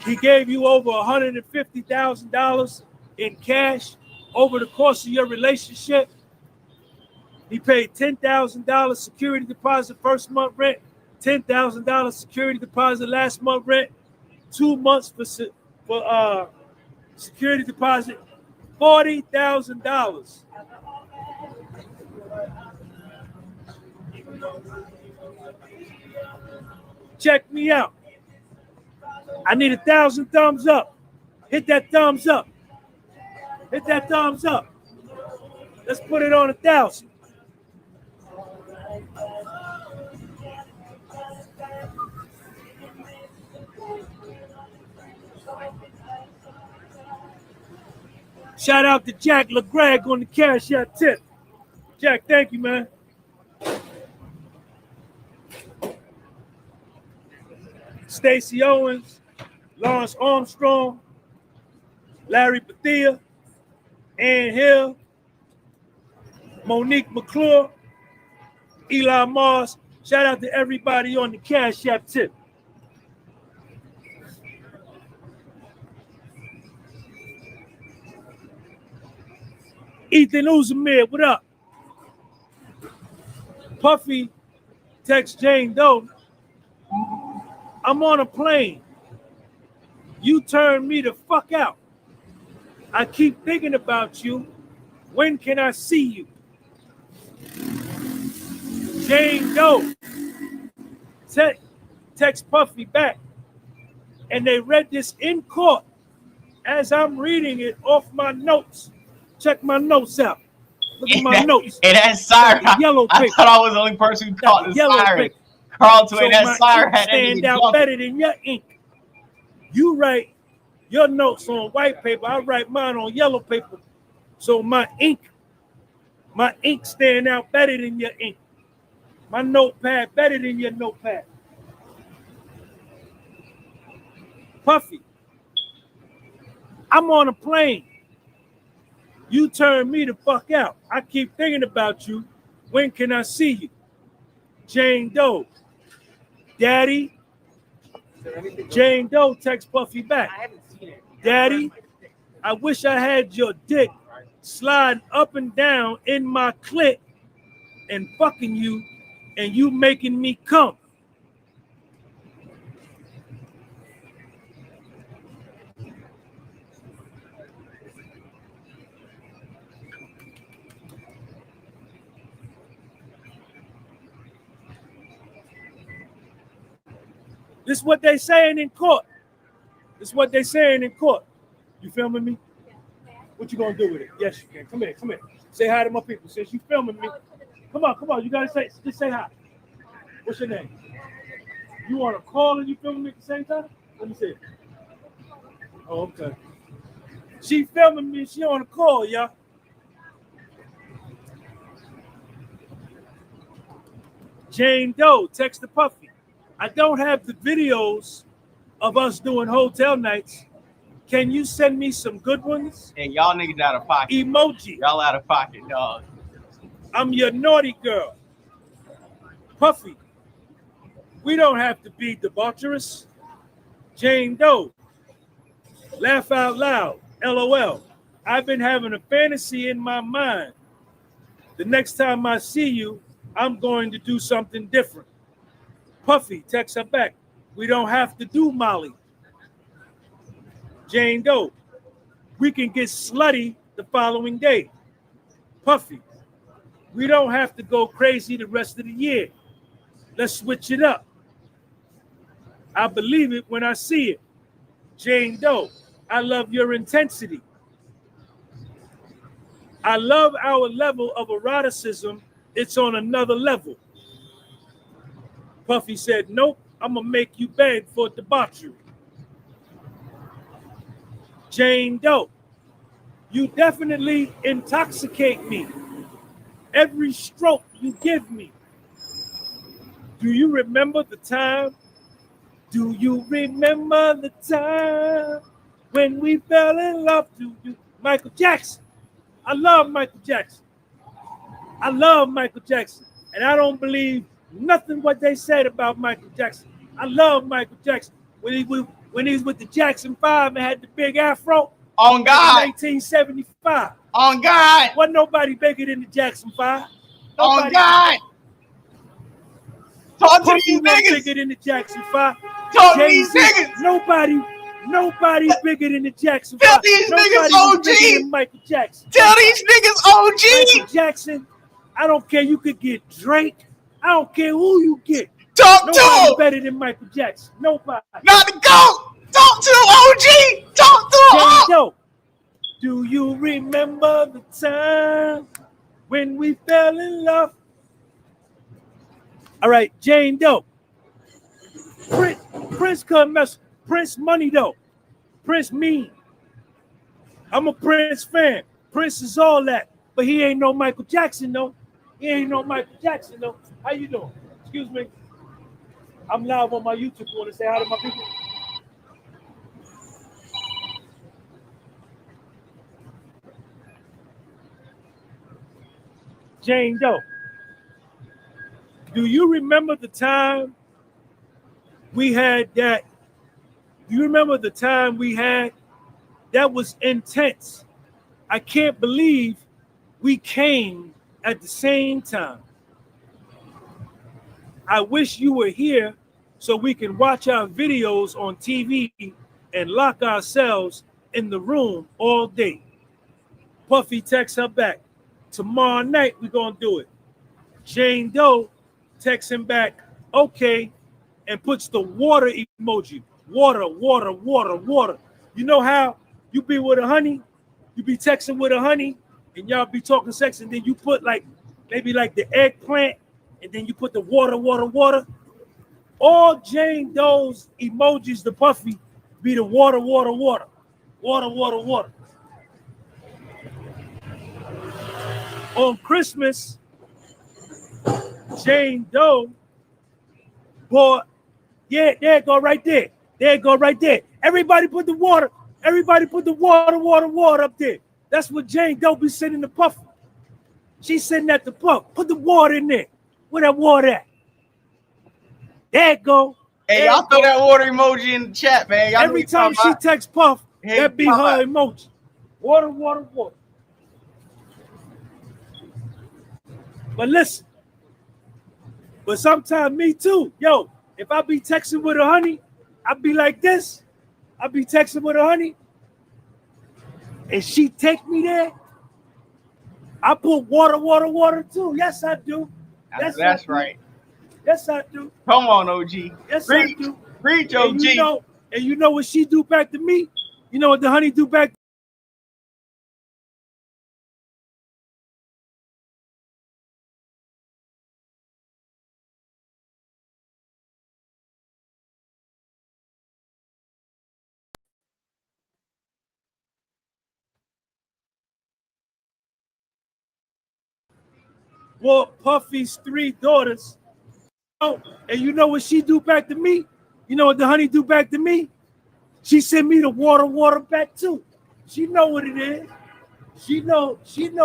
He gave you over $150,000 in cash over the course of your relationship. He paid $10,000 security deposit first month rent, $10,000 security deposit last month rent, 2 months for security deposit, $40,000. Check me out. I need 1,000 thumbs up. Hit that thumbs up. Hit that thumbs up. Let's put it on 1,000. Shout out to Jack LeGreg on the Cash App tip. Jack, thank you, man. Stacey Owens, Lawrence Armstrong, Larry Bethia, Ann Hill, Monique McClure, Eli Mars. Shout out to everybody on the Cash App tip. Ethan Uzumir, what up? Puffy text Jane Doe. I'm on a plane. You turn me the fuck out. I keep thinking about you. When can I see you? Jane Doe text Puffy back. And they read this in court as I'm reading it off my notes. Check my notes out. Look at my notes. It has siren. Yellow I paper. thought I was the only person who caught the siren. Carlton, So that siren had stand out better than your ink. You write your notes on white paper. I write mine on yellow paper. So my ink stand out better than your ink. My notepad better than your notepad. Puffy, I'm on a plane. You turn me the fuck out. I keep thinking about you. When can I see you? Jane Doe. Daddy. Jane Doe text Puffy back. I haven't seen it. Daddy, I wish I had your dick sliding up and down in my clit and fucking you and you making me come. This is what they saying in court. This is what they saying in court. You filming me? What you gonna do with it? Yes, you can. Come here, come here. Say hi to my people. Since you filming me, come on. You gotta just say hi. What's your name? You want to call and you filming me at the same time? Let me see it. Oh, okay. She filming me. She on a call, y'all. Jane Doe, text the Puffy. I don't have the videos of us doing hotel nights. Can you send me some good ones? Hey, y'all niggas out of pocket. Emoji. Y'all out of pocket, dog. I'm your naughty girl. Puffy, we don't have to be debaucherous. Jane Doe, laugh out loud, LOL. I've been having a fantasy in my mind. The next time I see you, I'm going to do something different. Puffy texts her back. We don't have to do Molly. Jane Doe. We can get slutty the following day. Puffy. We don't have to go crazy the rest of the year. Let's switch it up. I believe it when I see it. Jane Doe. I love your intensity. I love our level of eroticism. It's on another level. Puffy said, nope, I'm going to make you beg for debauchery. Jane Doe. You definitely intoxicate me. Every stroke you give me. Do you remember the time? Do you remember the time when we fell in love? Do you? Michael Jackson. I love Michael Jackson. I love Michael Jackson. And I don't believe nothing what they said about Michael Jackson. I love Michael Jackson. When he was with the Jackson 5 and had the big afro. On God. In 1975. On God. Wasn't nobody bigger than the Jackson 5. On God. Talk to these niggas. Bigger than the Jackson 5. Talk to these niggas. Nobody bigger than the Jackson 5. Tell these niggas OG. Bigger than Michael Jackson. Tell these niggas OG. Michael Jackson, I don't care. You could get Drake. I don't care who you get. Talk to him. Better than Michael Jackson. Nobody. Not the GOAT. Talk to him, OG. Talk to him. Do you remember the time when we fell in love? All right, Jane Doe. Prince couldn't mess. Prince money though. Prince mean. I'm a Prince fan. Prince is all that, but he ain't no Michael Jackson though. He ain't no Michael Jackson though. How you doing? Excuse me. I'm live on my YouTube. Want to say hi to my people? Jane Doe. Do you remember the time we had that? Do you remember the time we had that was intense? I can't believe we came at the same time. I wish you were here so we can watch our videos on TV and lock ourselves in the room all day. Puffy texts her back. Tomorrow night, we're going to do it. Jane Doe texts him back, okay, and puts the water emoji. Water, water, water, water. You know how you be with a honey? You be texting with a honey, and y'all be talking sex, and then you put maybe the eggplant, and then you put the water, water, water. All Jane Doe's emojis, the Puffy, be the water, water, water. Water, water, water. On Christmas, Jane Doe bought, yeah, there it go right there. There it go right there. Everybody put the water. Everybody put the water, water, water up there. That's what Jane Doe be sitting in the puff. She's sitting at the puff. Put the water in there. Where that water at? There it go. Hey, y'all throw that water emoji in the chat, man. Y'all every time she texts Puff, that be her emoji. Water, water, water. But listen, but sometimes me too. Yo, if I be texting with a honey, I be like this. I be texting with a honey, and she take me there. I put water, water, water too. Yes, I do. That's right. Yes, I do. Come on, OG. Yes, Preach. I do. Preach, OG. And you know what she do back to me? You know what the honey do back to me? Well, Puffy's 3 daughters. Oh, and you know what she do back to me? You know what the honey do back to me? She send me the water, water back too. She know what it is. She know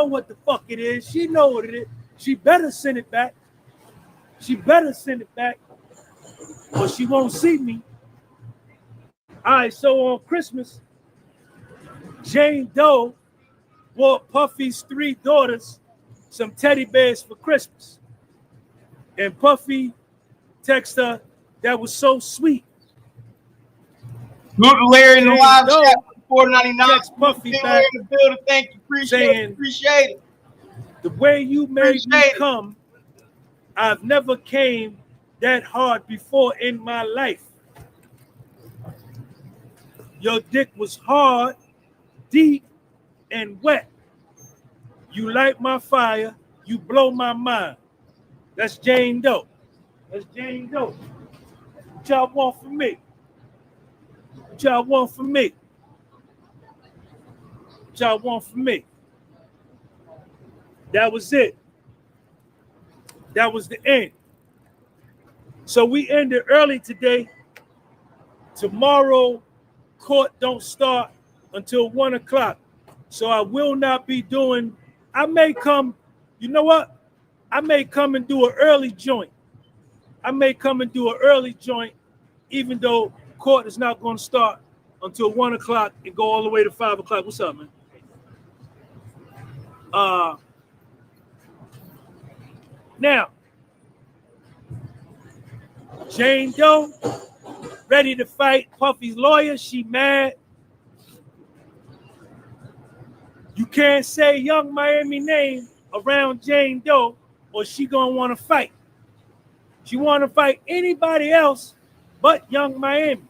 what the fuck it is. She know what it is. She better send it back. She better send it back, or she won't see me. All right, so on Christmas, Jane Doe bought Puffy's 3 daughters some teddy bears for Christmas. And Puffy texts her, that was so sweet. Good Larry in the live Doe chat, 499. text Puffy Larry back in the building. Thank you. saying, Appreciate it. the way you made me Appreciate it. come, I've never came that hard before in my life. Your dick was hard, deep, and wet. You light my fire, you blow my mind. That's Jane Doe. That's Jane Doe. What y'all want from me? What y'all want from me? What y'all want from me? That was it. That was the end. So we ended early today. Tomorrow, court don't start until 1 o'clock. So I will not be doing, I may come, you know what? I may come and do an early joint. I may come and do an early joint, even though court is not going to start until 1 o'clock and go all the way to 5 o'clock. What's up, man? Now, Jane Doe, ready to fight Puffy's lawyer. She mad. You can't say Young Miami name around Jane Doe or she gonna want to fight. She want to fight anybody else but Young Miami.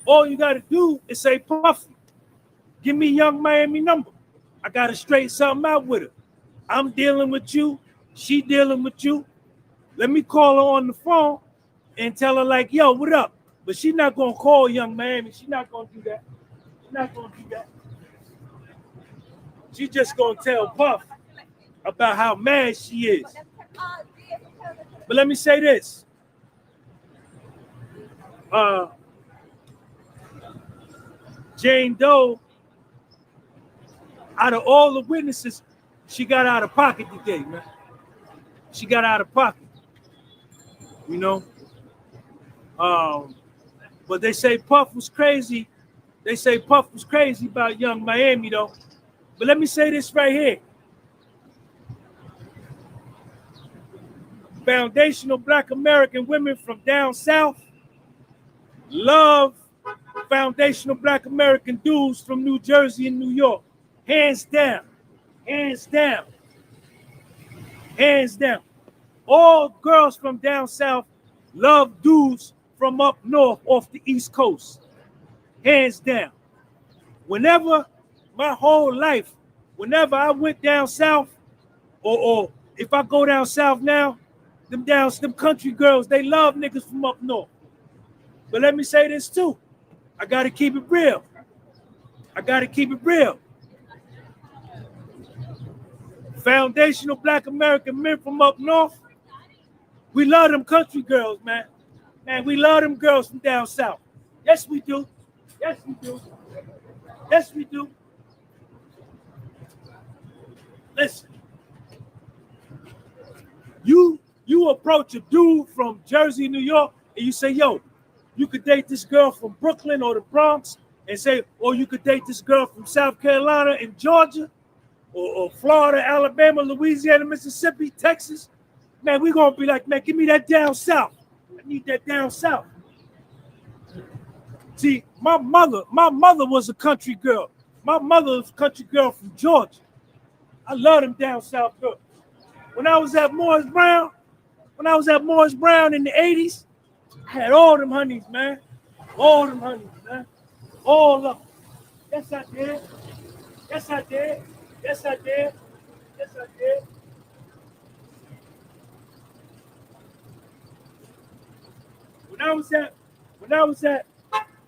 All you got to do is say, Puffy, give me Young Miami number. I got to straighten something out with her. I'm dealing with you. She dealing with you. Let me call her on the phone and tell her like, yo, what up? But she's not going to call Young Miami. She's not going to do that. She's not going to do that. She's just going to tell Puff about how mad she is. But let me say this. Jane Doe, out of all the witnesses, she got out of pocket today, man. She got out of pocket. You know? But they say Puff was crazy. They say Puff was crazy about Young Miami, though. But let me say this right here. Foundational Black American women from down south love foundational Black American dudes from New Jersey and New York. Hands down. Hands down. Hands down. All girls from down south love dudes from up north off the East Coast. Hands down. Whenever, my whole life, whenever I went down south, or if I go down south now, them country girls, they love niggas from up north. But let me say this too. I gotta keep it real. I gotta keep it real. Foundational Black American men from up north, we love them country girls, man. Man, we love them girls from down south. Yes, we do. Yes, we do. Yes, we do. Listen, you approach a dude from Jersey, New York, and you say, yo, you could date this girl from Brooklyn or the Bronx, and say, or you could date this girl from South Carolina and Georgia, or Florida, Alabama, Louisiana, Mississippi, Texas. Man, we're gonna be like, man, give me that down south. I need that down south. See, my mother was a country girl. My mother was a country girl from Georgia. I love them down south girls. When I was at Morris Brown in the 80s, I had all them honeys, man. All them honeys, man. All of them. Yes, I did. Yes, I did. Yes, I did. Yes, I did.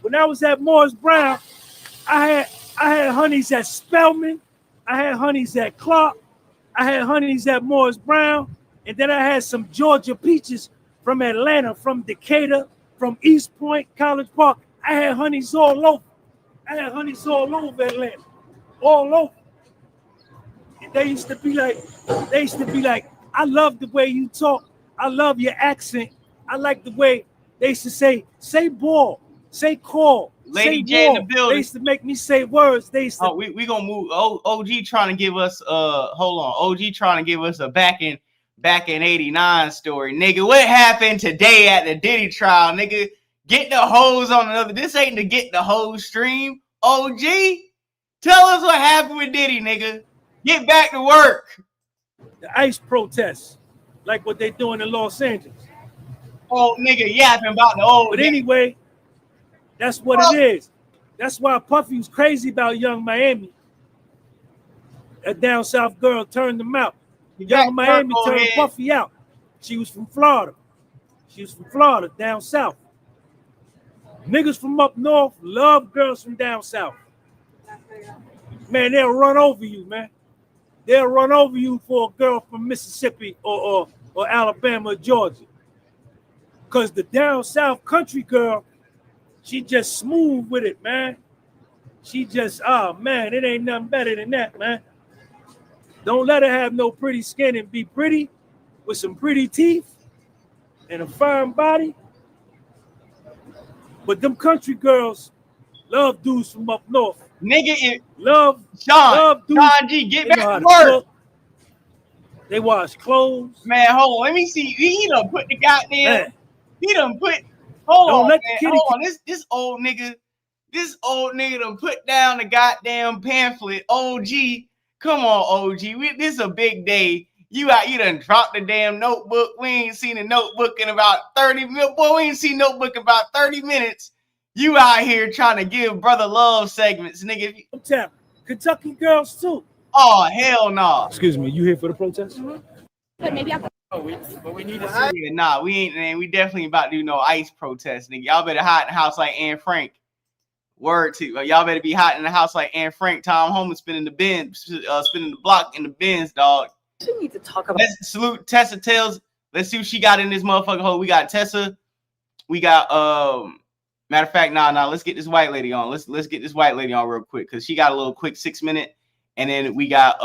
When I was at Morris Brown, I had honeys at Spelman, I had honeys at Clark, I had honeys at Morris Brown, and then I had some Georgia peaches from Atlanta, from Decatur, from East Point, College Park. I had honeys all over. I had honeys all over Atlanta, all over. And they used to be like, I love the way you talk. I love your accent. I like the way they used to say ball, say call, Lady say J in the wall. building. They used to make me say words. They used to. We gonna move. OG trying to give us hold on. OG trying to give us a back back in '89 story, nigga. What happened today at the Diddy trial, nigga? Get the hoes on another. This ain't the get the hoes stream. OG, tell us what happened with Diddy, nigga. Get back to work. The ICE protests, like what they doing in Los Angeles. Oh, nigga, yapping about the old. But anyway, that's what it is. That's why Puffy was crazy about Young Miami. That down south girl turned them out. Young Miami turned Puffy out. She was from Florida. She was from Florida, down south. Niggas from up north love girls from down south. Man, they'll run over you, man. They'll run over you for a girl from Mississippi or Alabama or Georgia. Because the down south country girl, she just smooth with it, man. She just, oh, man, it ain't nothing better than that, man. Don't let her have no pretty skin and be pretty with some pretty teeth and a firm body. But them country girls love dudes from up north. Nigga, love dudes. Sean G, get back to work. They wash clothes. Man, hold on. Let me see. He done put the goddamn. Man. He done put. Hold on, man. Hold on. This old nigga done put down the goddamn pamphlet. OG, come on, OG. This is a big day. You done dropped the damn notebook. We ain't seen a notebook in about 30 minutes. Boy, we ain't seen notebook in about 30 minutes. You out here trying to give brother love segments, nigga. Kentucky girls too. Oh, hell no. Nah. Excuse me, you here for the protest? Mm-hmm. But maybe we need to see. Yeah, nah, we ain't, man. We definitely about to do no ICE protest, nigga. Y'all better hide in the house like Anne Frank. Word to y'all better be hot in the house like Anne Frank. Tom Holman spinning the block in the bins, dog. We need to talk about. Let's salute Tessa Tails. Let's see what she got in this motherfucker hole. We got Tessa. We got matter of fact, nah. Let's get this white lady on. Let's get this white lady on real quick because she got a little quick 6-minute, and then we got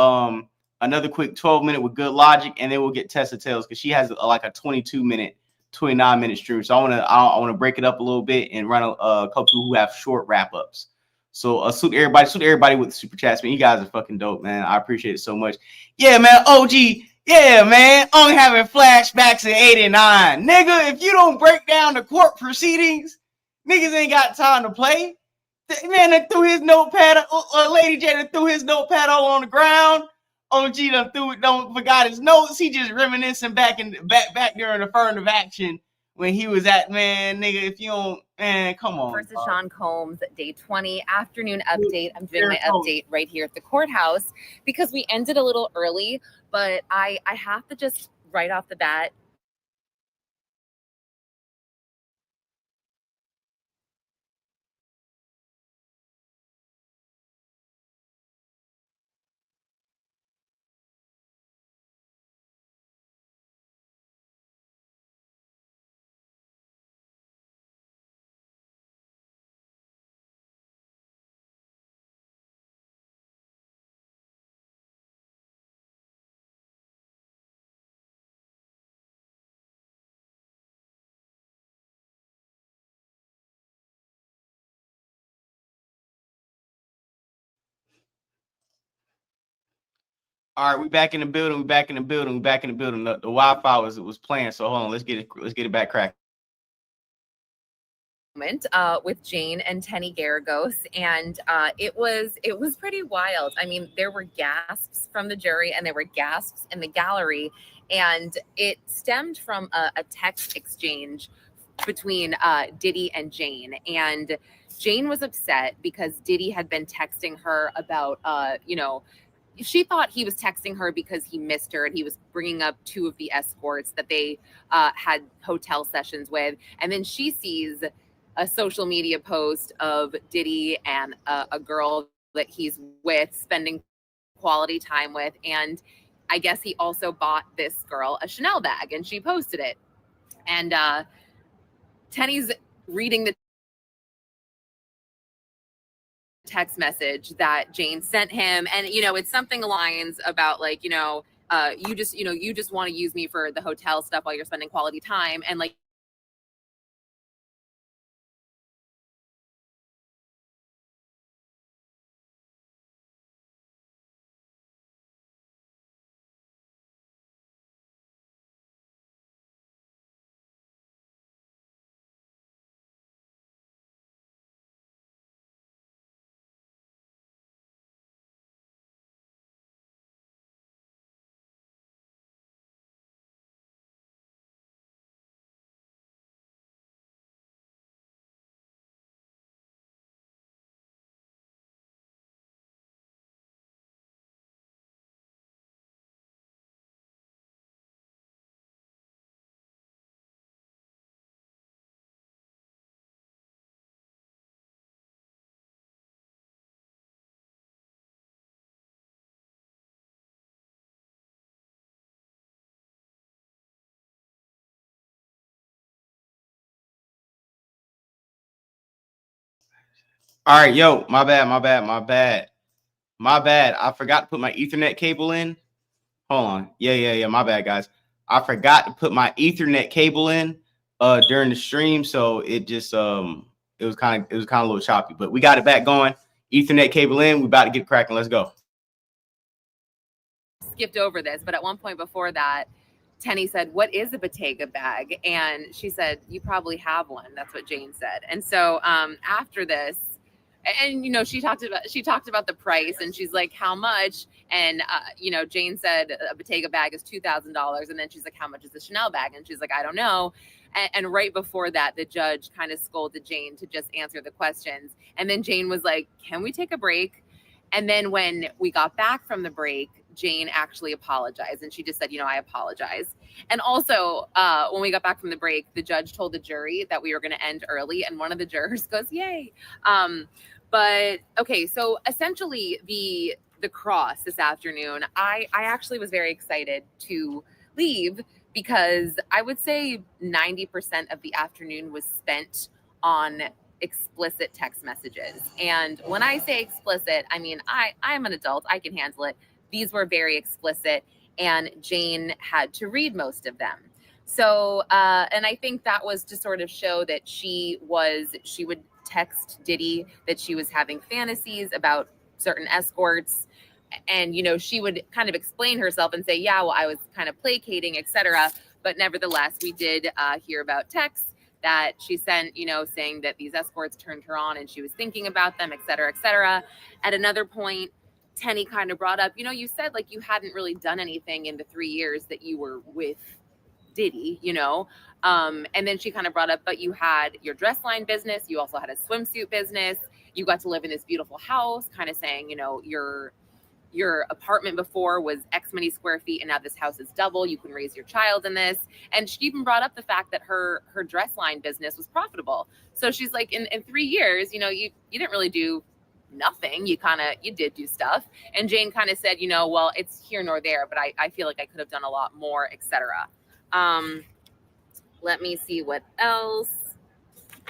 another quick 12-minute with good logic, and then we'll get Tessa Tails because she has like a 22-minute. 29-minute stream, so I want to break it up a little bit and run a couple who have short wrap-ups. So salute everybody with the super chats, man. You guys are fucking dope, man. I appreciate it so much. Yeah, man. OG, yeah, man. Only having flashbacks in '89, nigga. If you don't break down the court proceedings, niggas ain't got time to play. Man, that threw his notepad. Lady J threw his notepad all on the ground. OG forgot his notes. He just reminiscing back during the affirmative action when he was at, man, nigga, if you don't, man, come on. Versus Sean Combs, day 20, afternoon update. I'm doing my update right here at the courthouse because we ended a little early, but I have to just right off the bat. All right, we back in the building. The Wi-Fi was playing, so hold on. Let's get it back cracking. With Jane and Tenny Garagos, and it was pretty wild. I mean, there were gasps from the jury and there were gasps in the gallery, and it stemmed from a text exchange between Diddy and Jane. And Jane was upset because Diddy had been texting her about she thought he was texting her because he missed her and he was bringing up 2 of the escorts that they had hotel sessions with, and then she sees a social media post of Diddy and a girl that he's with, spending quality time with. And I guess he also bought this girl a Chanel bag and she posted it. And Tenny's reading the text message that Jane sent him. And, it's something lines about like, you just want to use me for the hotel stuff while you're spending quality time. And like, All right, yo, my bad. I forgot to put my Ethernet cable in. Hold on. Yeah. My bad, guys. I forgot to put my Ethernet cable in during the stream, so it just it was kind of a little choppy, but we got it back going. Ethernet cable in. We about to get cracking. Let's go. Skipped over this, but at one point before that, Tenny said, "What is a Bottega bag?" And she said, "You probably have one." That's what Jane said. And so after this, and she talked about the price, and she's like, "How much?" And Jane said a Bottega bag is $2,000, and then she's like, "How much is a Chanel bag?" And she's like, "I don't know." And right before that, the judge kind of scolded Jane to just answer the questions. And then Jane was like, "Can we take a break?" And then when we got back from the break, Jane actually apologized, and she just said, "I apologize." And also, when we got back from the break, the judge told the jury that we were going to end early, and one of the jurors goes, "Yay!" But okay, so essentially the cross this afternoon, I actually was very excited to leave because I would say 90% of the afternoon was spent on explicit text messages. And when I say explicit, I mean, I'm an adult, I can handle it. These were very explicit, and Jane had to read most of them. So, and I think that was to sort of show that she would text Diddy that she was having fantasies about certain escorts. And, she would kind of explain herself and say, "Yeah, well, I was kind of placating, etc." But nevertheless, we did hear about texts that she sent, saying that these escorts turned her on and she was thinking about them, et cetera, et cetera. At another point, Tenny kind of brought up, you said like you hadn't really done anything in the 3 years that you were with Diddy, and then she kind of brought up, but you had your dress line business, you also had a swimsuit business, you got to live in this beautiful house, kind of saying, your apartment before was X many square feet, and now this house is double. You can raise your child in this. And she even brought up the fact that her dress line business was profitable. So she's like, in 3 years, you didn't really do nothing. You did do stuff. And Jane kind of said, well, it's here nor there, but I feel like I could have done a lot more, etc. Let me see what else.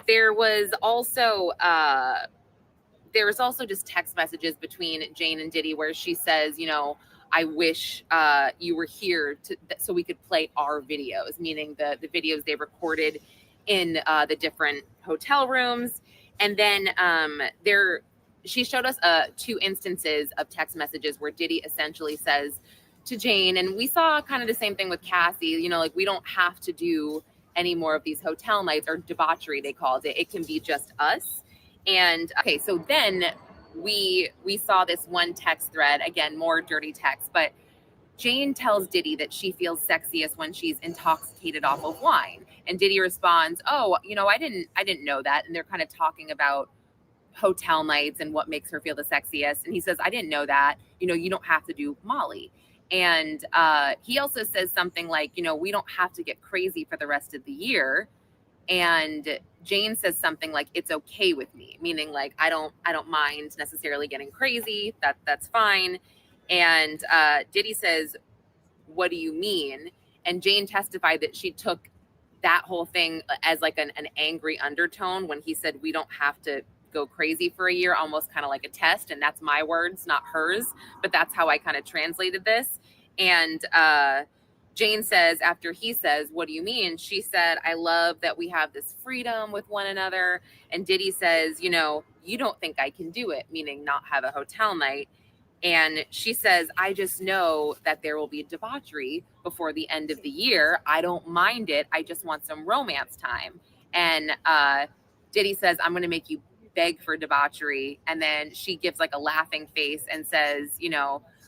There was also just text messages between Jane and Diddy where she says, "I wish you were here so we could play our videos," meaning the videos they recorded in the different hotel rooms. And then she showed us 2 instances of text messages where Diddy essentially says to Jane, and we saw kind of the same thing with Cassie, like, we don't have to do any more of these hotel nights, or debauchery, they called it. It can be just us. And okay, so then we saw this one text thread, again, more dirty text, but Jane tells Diddy that she feels sexiest when she's intoxicated off of wine. And Diddy responds, "Oh, I didn't know that." And they're kind of talking about hotel nights and what makes her feel the sexiest. And he says, "I didn't know that. You don't have to do Molly." And he also says something like, "We don't have to get crazy for the rest of the year." And Jane says something like, "It's okay with me," meaning like, I don't mind necessarily getting crazy. That's fine. And Diddy says, "What do you mean?" And Jane testified that she took that whole thing as like an angry undertone when he said, "We don't have to go crazy for a year," almost kind of like a test. And that's my words, not hers, but that's how I kind of translated this. And Jane says, after he says, "What do you mean?" she said, "I love that we have this freedom with one another." And Diddy says, "You don't think I can do it," meaning not have a hotel night. And she says, "I just know that there will be debauchery before the end of the year. I don't mind it. I just want some romance time." And Diddy says, "I'm going to make you beg for debauchery." And then she gives like a laughing face and says,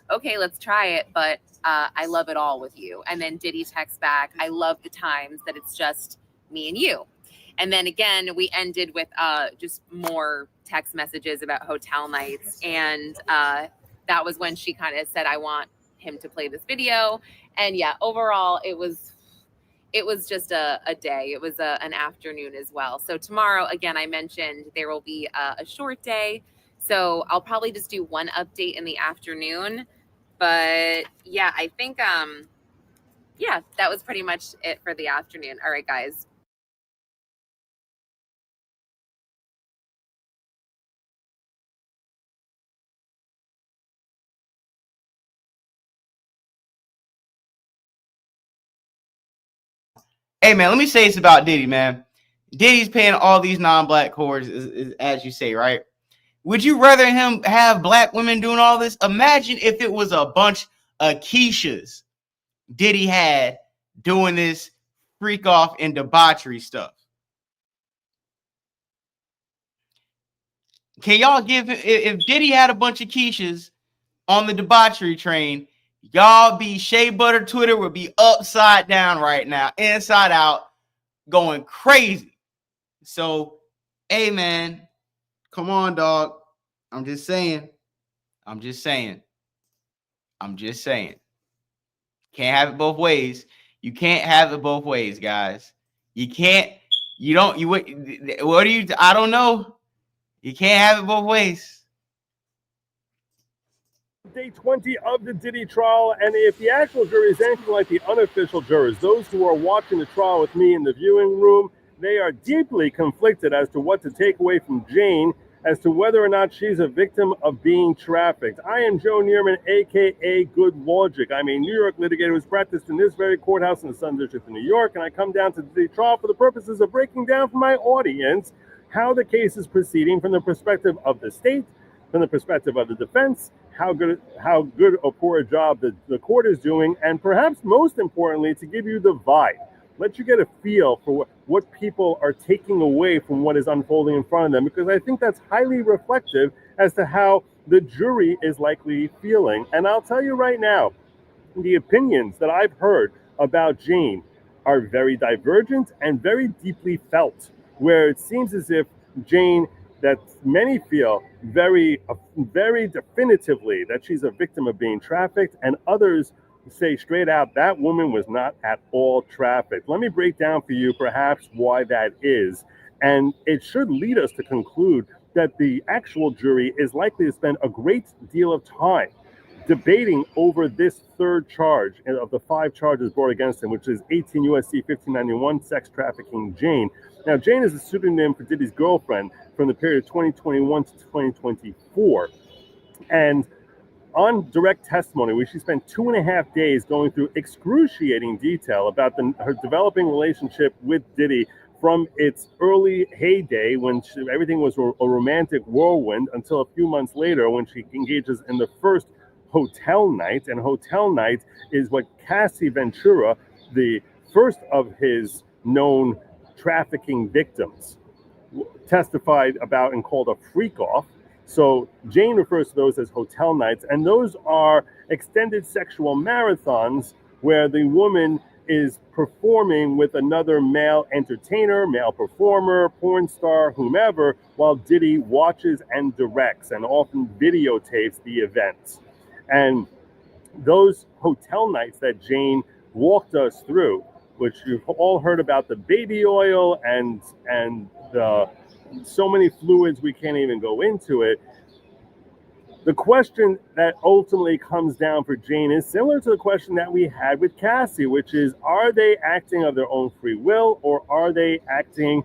"Okay, let's try it, but I love it all with you." And then Diddy texts back, "I love the times that it's just me and you." And then again, we ended with just more text messages about hotel nights. And that was when she kind of said, "I want him to play this video." And yeah, overall, it was just a day. It was an afternoon as well. So tomorrow, again, I mentioned there will be a short day. So I'll probably just do one update in the afternoon. But yeah, I think, that was pretty much it for the afternoon. All right, guys. Hey, man, let me say this about Diddy, man. Diddy's paying all these non-black whores, as you say, right? Would you rather him have black women doing all this? Imagine if it was a bunch of Keishas Diddy had doing this freak off and debauchery stuff. Can y'all give him, if Diddy had a bunch of Keishas on the debauchery train, y'all be Shea Butter Twitter would be upside down right now, inside out, going crazy. So, hey, man, come on, dog. I'm just saying. Can't have it both ways. You can't have it both ways, guys. You can't. You don't. You what do you? I don't know. You can't have it both ways. Day 20 of the Diddy trial, and if the actual jury is anything like the unofficial jurors, those who are watching the trial with me in the viewing room, they are deeply conflicted as to what to take away from Jane, as to whether or not she's a victim of being trafficked. I am Joe Neerman, aka Good Logic. I'm a New York litigator who's practiced in this very courthouse in the Southern District of New York, and I come down to the trial for the purposes of breaking down for my audience how the case is proceeding from the perspective of the state, from the perspective of the defense, how good or poor a job the court is doing, and perhaps most importantly, to give you the vibe, let you get a feel for what people are taking away from what is unfolding in front of them, because I think that's highly reflective as to how the jury is likely feeling. And I'll tell you right now, the opinions that I've heard about Jane are very divergent and very deeply felt, where it seems as if Jane, that many feel very definitively that she's a victim of being trafficked, and others say straight out that woman was not at all trafficked. Let me break down for you perhaps why that is, and it should lead us to conclude that the actual jury is likely to spend a great deal of time debating over this third charge of the 5 charges brought against him, which is 18 U.S.C. 1591, sex trafficking Jane. Now, Jane is a pseudonym for Diddy's girlfriend from the period of 2021 to 2024. And on direct testimony, where she spent 2.5 days going through excruciating detail about her developing relationship with Diddy from its early heyday when everything was a romantic whirlwind until a few months later when she engages in the first hotel night. And hotel night is what Cassie Ventura, the first of his known trafficking victims, testified about and called a freak off. So Jane refers to those as hotel nights, and those are extended sexual marathons where the woman is performing with another male entertainer, male performer, porn star, whomever, while Diddy watches and directs and often videotapes the events. And those hotel nights that Jane walked us through, which you've all heard about, the baby oil and the so many fluids we can't even go into it. The question that ultimately comes down for Jane is similar to the question that we had with Cassie, which is, are they acting of their own free will, or are they acting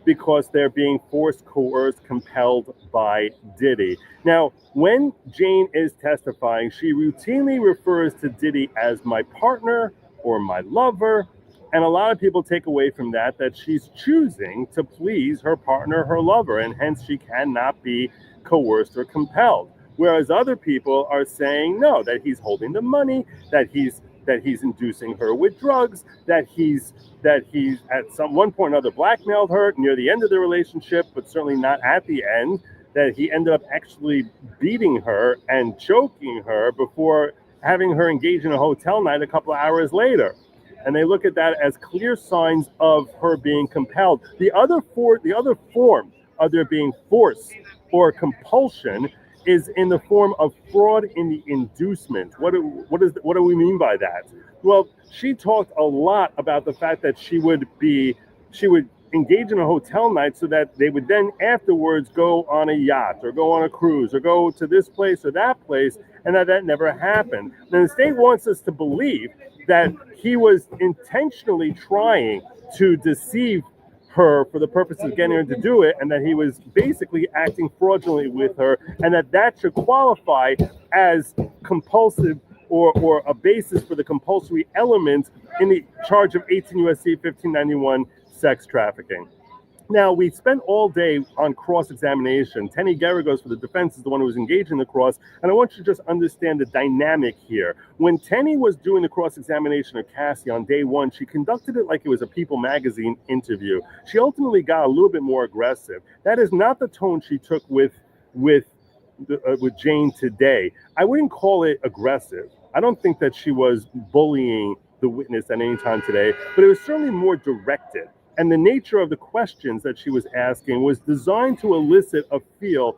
because they're being forced, coerced, compelled by Diddy? Now, when Jane is testifying, she routinely refers to Diddy as my partner or my lover. And a lot of people take away from that she's choosing to please her partner, her lover, and hence she cannot be coerced or compelled. Whereas other people are saying no, that he's holding the money, that he's inducing her with drugs, that he's at one point or another blackmailed her near the end of the relationship, but certainly not at the end, that he ended up actually beating her and choking her before having her engage in a hotel night a couple of hours later. And they look at that as clear signs of her being compelled. The other form of there being force or compulsion is in the form of fraud in the inducement. What do we mean by that? Well, she talked a lot about the fact that she would engage in a hotel night so that they would then afterwards go on a yacht or go on a cruise or go to this place or that place, and that never happened. And the state wants us to believe that he was intentionally trying to deceive her for the purpose of getting her to do it, and that he was basically acting fraudulently with her, and that should qualify as compulsive or a basis for the compulsory element in the charge of 18 U.S.C. 1591 sex trafficking. Now, we spent all day on cross-examination. Tenny Garagos for the defense is the one who was engaged in the cross, and I want you to just understand the dynamic here. When Tenny was doing the cross-examination of Cassie on day one, she conducted it like it was a People magazine interview. She ultimately got a little bit more aggressive. That is not the tone she took with Jane today. I wouldn't call it aggressive. I don't think that she was bullying the witness at any time today, but it was certainly more directed. And the nature of the questions that she was asking was designed to elicit a feel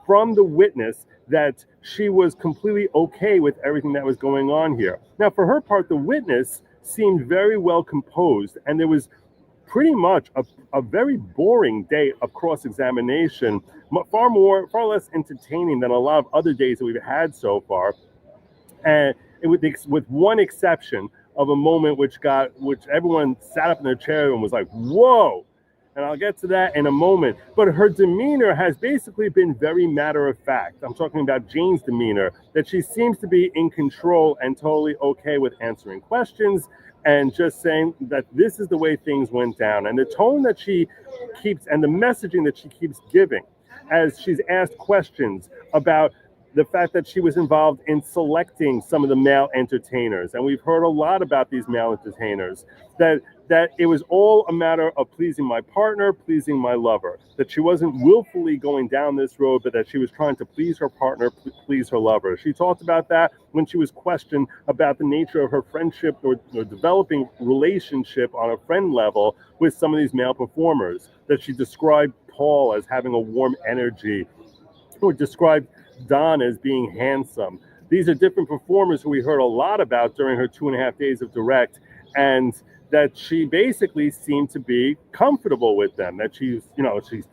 from the witness that she was completely okay with everything that was going on here. Now, for her part, the witness seemed very well composed, and there was pretty much a very boring day of cross-examination, far less entertaining than a lot of other days that we've had so far. And with one exception of a moment which everyone sat up in their chair and was like, whoa. And I'll get to that in a moment. But her demeanor has basically been very matter of fact. I'm talking about Jane's demeanor, that she seems to be in control and totally okay with answering questions and just saying that this is the way things went down. And the tone that she keeps and the messaging that she keeps giving as she's asked questions about the fact that she was involved in selecting some of the male entertainers. And we've heard a lot about these male entertainers, that it was all a matter of pleasing my partner, pleasing my lover, that she wasn't willfully going down this road, but that she was trying to please her partner, please her lover. She talked about that when she was questioned about the nature of her friendship or developing relationship on a friend level with some of these male performers, that she described Paul as having a warm energy, or described Don as being handsome. These are different performers who we heard a lot about during her 2.5 days of direct, and that she basically seemed to be comfortable with them, that she's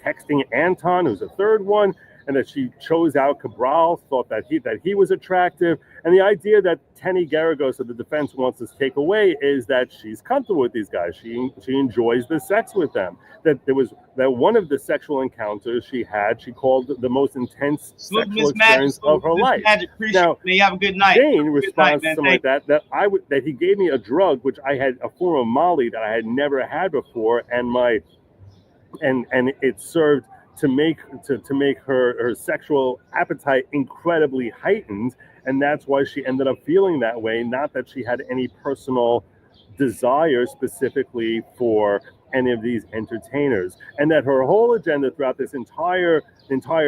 texting Anton, who's a third one, and that she chose out Cabral, thought that he was attractive. And the idea that Tenny Garagos of the defense wants to take away is that she's comfortable with these guys. She enjoys the sex with them. That one of the sexual encounters she called the most intense sexual experience of her life. Now, you have a good night. Jane responds to something like that he gave me a drug, which I had, a form of Molly that I had never had before, and it served to make her sexual appetite incredibly heightened, and that's why she ended up feeling that way. Not that she had any personal desire specifically for any of these entertainers, and that her whole agenda throughout this entire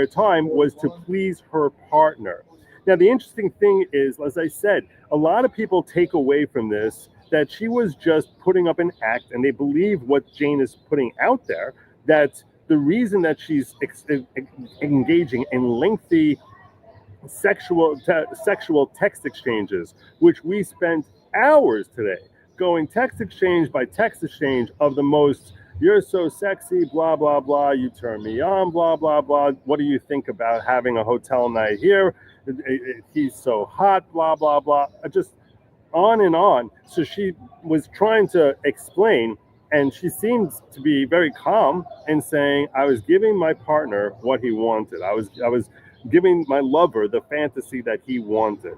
time was to please her partner. Now, the interesting thing is, as I said, a lot of people take away from this that she was just putting up an act, and they believe what Jane is putting out there, that the reason that she's engaging in lengthy sexual text exchanges, which we spent hours today going text exchange by text exchange of the most, you're so sexy, blah, blah, blah, you turn me on, blah, blah, blah, what do you think about having a hotel night here? He's so hot, blah, blah, blah, just on and on. So she was trying to explain, and she seems to be very calm in saying, I was giving my partner what he wanted. I was giving my lover the fantasy that he wanted,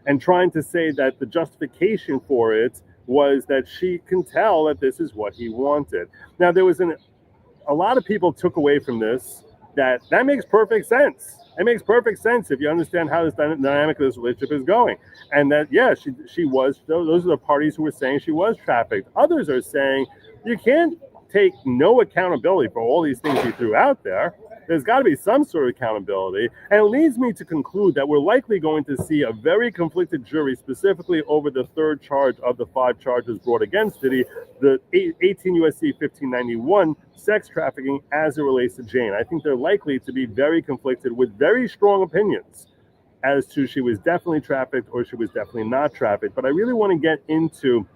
and trying to say that the justification for it was that she can tell that this is what he wanted. Now, there was a lot of people took away from this that makes perfect sense. It makes perfect sense if you understand how this dynamic of this relationship is going. And that, yeah, she was, those are the parties who were saying she was trafficked. Others are saying, you can't take no accountability for all these things you threw out there. There's got to be some sort of accountability. And it leads me to conclude that we're likely going to see a very conflicted jury, specifically over the third charge of the 5 charges brought against Diddy, the 18 U.S.C. 1591 sex trafficking as it relates to Jane. I think they're likely to be very conflicted with very strong opinions as to she was definitely trafficked or she was definitely not trafficked. But I really want to get into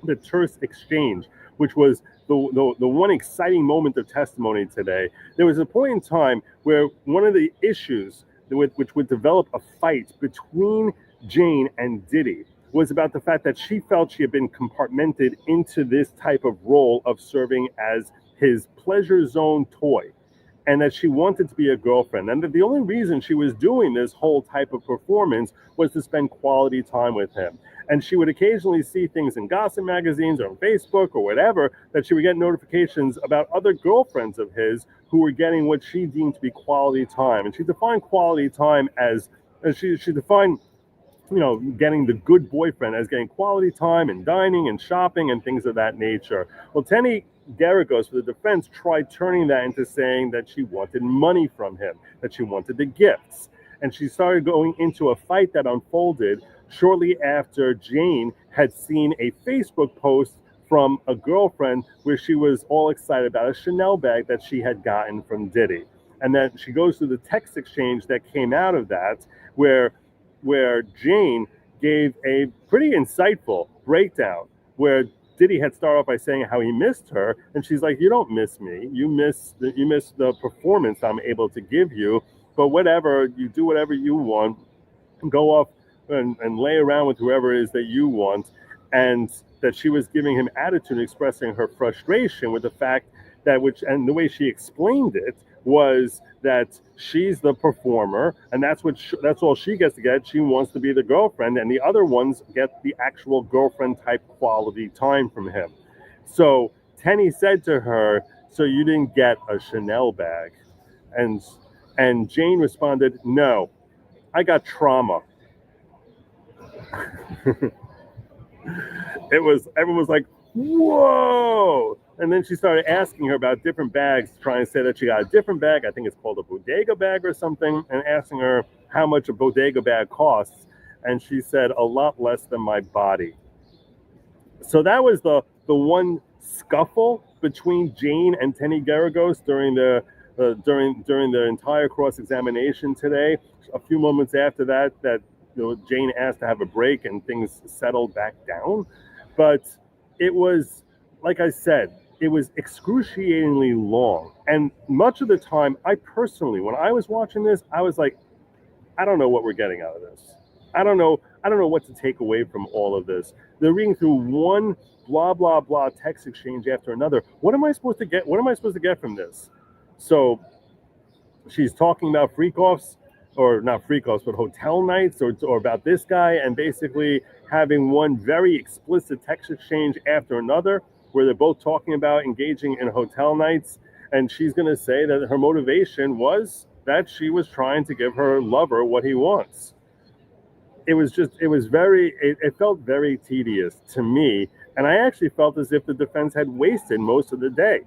the terse exchange, which was the one exciting moment of testimony today. There was a point in time where one of the issues which would develop a fight between Jane and Diddy was about the fact that she felt she had been compartmented into this type of role of serving as his pleasure zone toy. and that she wanted to be a girlfriend, and that the only reason she was doing this whole type of performance was to spend quality time with him. And she would occasionally see things in gossip magazines or on Facebook or whatever, that she would get notifications about other girlfriends of his who were getting what she deemed to be quality time. And she defined quality time as she defined, getting the good boyfriend as getting quality time and dining and shopping and things of that nature. Well, Tenny Garagos, for the defense, tried turning that into saying that she wanted money from him, that she wanted the gifts. And she started going into a fight that unfolded shortly after Jane had seen a Facebook post from a girlfriend where she was all excited about a Chanel bag that she had gotten from Diddy. And then she goes through the text exchange that came out of that, where Jane gave a pretty insightful breakdown, where Diddy had started off by saying how he missed her, and she's like, "You don't miss me. You miss the performance I'm able to give you. But whatever, you do whatever you want. Go off and lay around with whoever it is that you want." And that she was giving him attitude, expressing her frustration with the fact that, and the way she explained it was that she's the performer, and that's all she gets to get. She wants to be the girlfriend, and the other ones get the actual girlfriend type quality time from him. So Tenny said to her, "So you didn't get a Chanel bag?" And Jane responded, "No, I got trauma." Everyone was like, "Whoa!" And then she started asking her about different bags, trying to say that she got a different bag. I think it's called a bodega bag or something, and asking her how much a bodega bag costs. And she said, "A lot less than my body." So that was the one scuffle between Jane and Tenny Garagos during the entire cross-examination today. A few moments after that Jane asked to have a break and things settled back down. But it was, like I said, it was excruciatingly long. And much of the time, I personally, when I was watching this, I was like, I don't know what we're getting out of this. I don't know what to take away from all of this. They're reading through one blah, blah, blah text exchange after another. What am I supposed to get? What am I supposed to get from this? So she's talking about freak-offs, or not freak-offs, but hotel nights, or about this guy, and basically having one very explicit text exchange after another, where they're both talking about engaging in hotel nights. And she's going to say that her motivation was that she was trying to give her lover what he wants. It felt very tedious to me. And I actually felt as if the defense had wasted most of the day.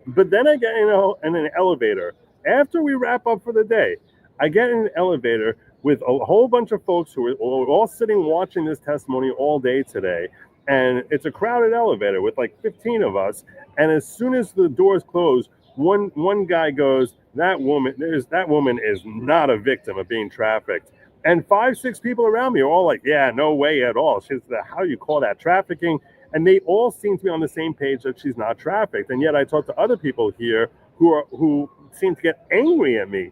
But then I get in an elevator. After we wrap up for the day, I get in an elevator with a whole bunch of folks who are all sitting watching this testimony all day today. And it's a crowded elevator with like 15 of us. And as soon as the doors close, one guy goes, that woman is not a victim of being trafficked. And 5-6 people around me are all like, "Yeah, no way at all. She's how do you call that trafficking?" And they all seem to be on the same page that she's not trafficked. And yet I talk to other people here who seem to get angry at me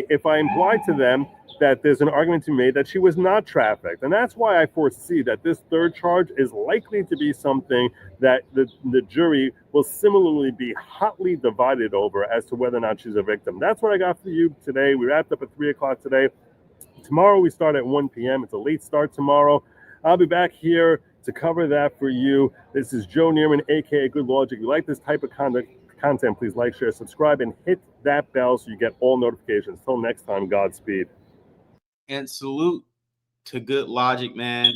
if I imply to them that there's an argument to be made that she was not trafficked. And that's why I foresee that this third charge is likely to be something that the jury will similarly be hotly divided over as to whether or not she's a victim. That's what I got for you today. We wrapped up at 3 o'clock today. Tomorrow we start at 1 p.m. It's a late start tomorrow. I'll be back here to cover that for you. This is Joe Neerman, aka Good Logic. If you like this type of content, please like, share, subscribe, and hit that bell so you get all notifications. Till next time, Godspeed. And salute to Good Logic, man.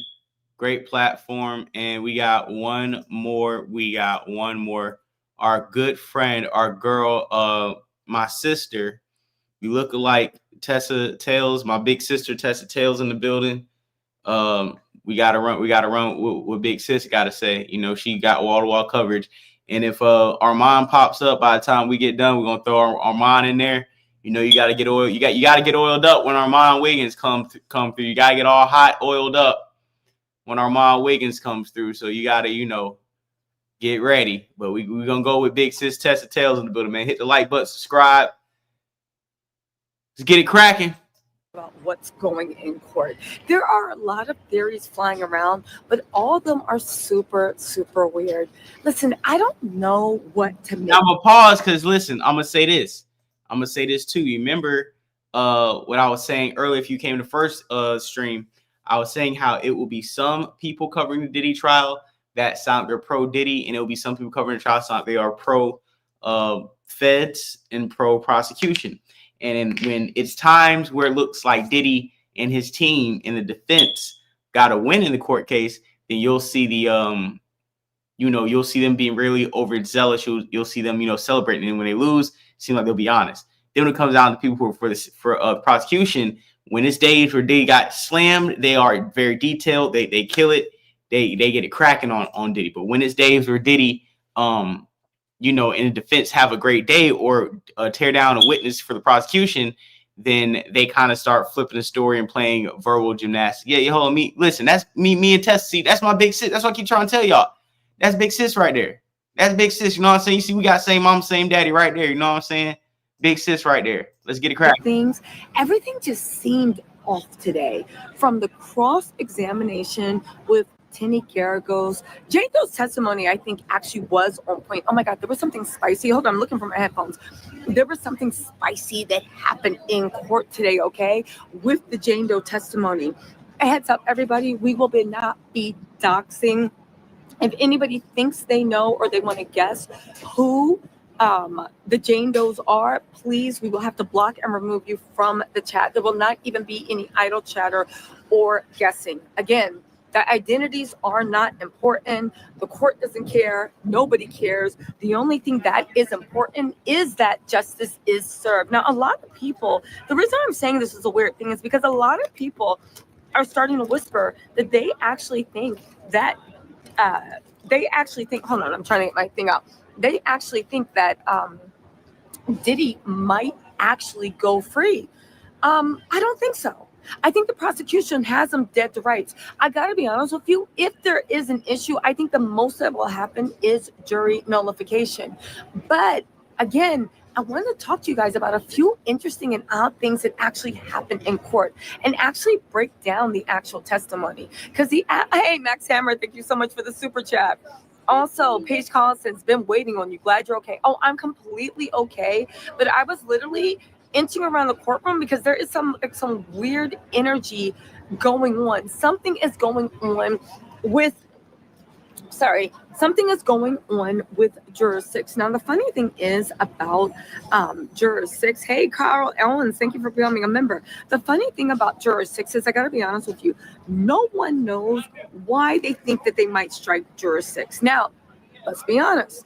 Great platform. And we got one more. Our good friend, our girl, my sister. We look alike. Tessa Tails, my big sister Tessa Tails in the building. We gotta run with Big Sis gotta say. She got wall-to-wall coverage. And if Armand pops up by the time we get done, we're gonna throw Armand in there. You gotta get oil. You gotta get oiled up when Armand Wiggins come through. You gotta get all hot, oiled up when Armand Wiggins comes through. So you gotta, get ready. But we're gonna go with Big Sis Tessa Tails in the building, man. Hit the like button, subscribe. Let's get it cracking. what's going in court. There are a lot of theories flying around, but all of them are super, super weird. Listen, I don't know what to make. I'm gonna pause because listen, I'm gonna say this. I'm gonna say this too. You remember what I was saying earlier? If you came to the first stream, I was saying how it will be some people covering the Diddy trial that sound they're pro Diddy, and it will be some people covering the trial sound they are pro feds and pro prosecution. And when it's times where it looks like Diddy and his team in the defense got a win in the court case, then you'll see the you'll see them being really overzealous. You'll see them, celebrating. And when they lose, it seems like they'll be honest. Then when it comes down to people who are for prosecution, when it's days where they got slammed, they are very detailed. They kill it. They get it cracking on Diddy. But when it's days where Diddy, in the defense have a great day or tear down a witness for the prosecution, then they kind of start flipping the story and playing verbal gymnastics. Yeah, hold on, listen, that's me and Tess. See, that's my big sis. That's what I keep trying to tell y'all. That's big sis right there. That's big sis. You know what I'm saying? You see, we got same mom, same daddy right there. You know what I'm saying? Big sis right there. Let's get it cracking. Everything just seemed off today. From the cross-examination with Tenny Garagos. Jane Doe's testimony, I think, actually was on point. Oh my God, there was something spicy. Hold on, I'm looking for my headphones. There was something spicy that happened in court today, okay, with the Jane Doe testimony. A heads up, everybody, we will not be doxing. If anybody thinks they know or they want to guess who the Jane Does are, please, we will have to block and remove you from the chat. There will not even be any idle chatter or guessing. Again, the identities are not important. The court doesn't care. Nobody cares. The only thing that is important is that justice is served. Now, a lot of people, the reason I'm saying this is a weird thing is because a lot of people are starting to whisper that they actually think that hold on, I'm trying to get my thing out. They actually think that Diddy might actually go free. I don't think so. I think the prosecution has him dead to rights. I got to be honest with you. If there is an issue, I think the most that will happen is jury nullification. But again, I want to talk to you guys about a few interesting and odd things that actually happened in court and actually break down the actual testimony. Because hey, Max Hammer, thank you so much for the super chat. Also, Paige Collins has been waiting on you. Glad you're okay. Oh, I'm completely okay. But I was literally inching around the courtroom because there is some weird energy going on. Something is going on with Juror 6. Now, the funny thing is about Juror 6. Hey, Carl Ellens, thank you for becoming a member. The funny thing about Juror 6 is, I got to be honest with you, no one knows why they think that they might strike Juror 6. Now, let's be honest.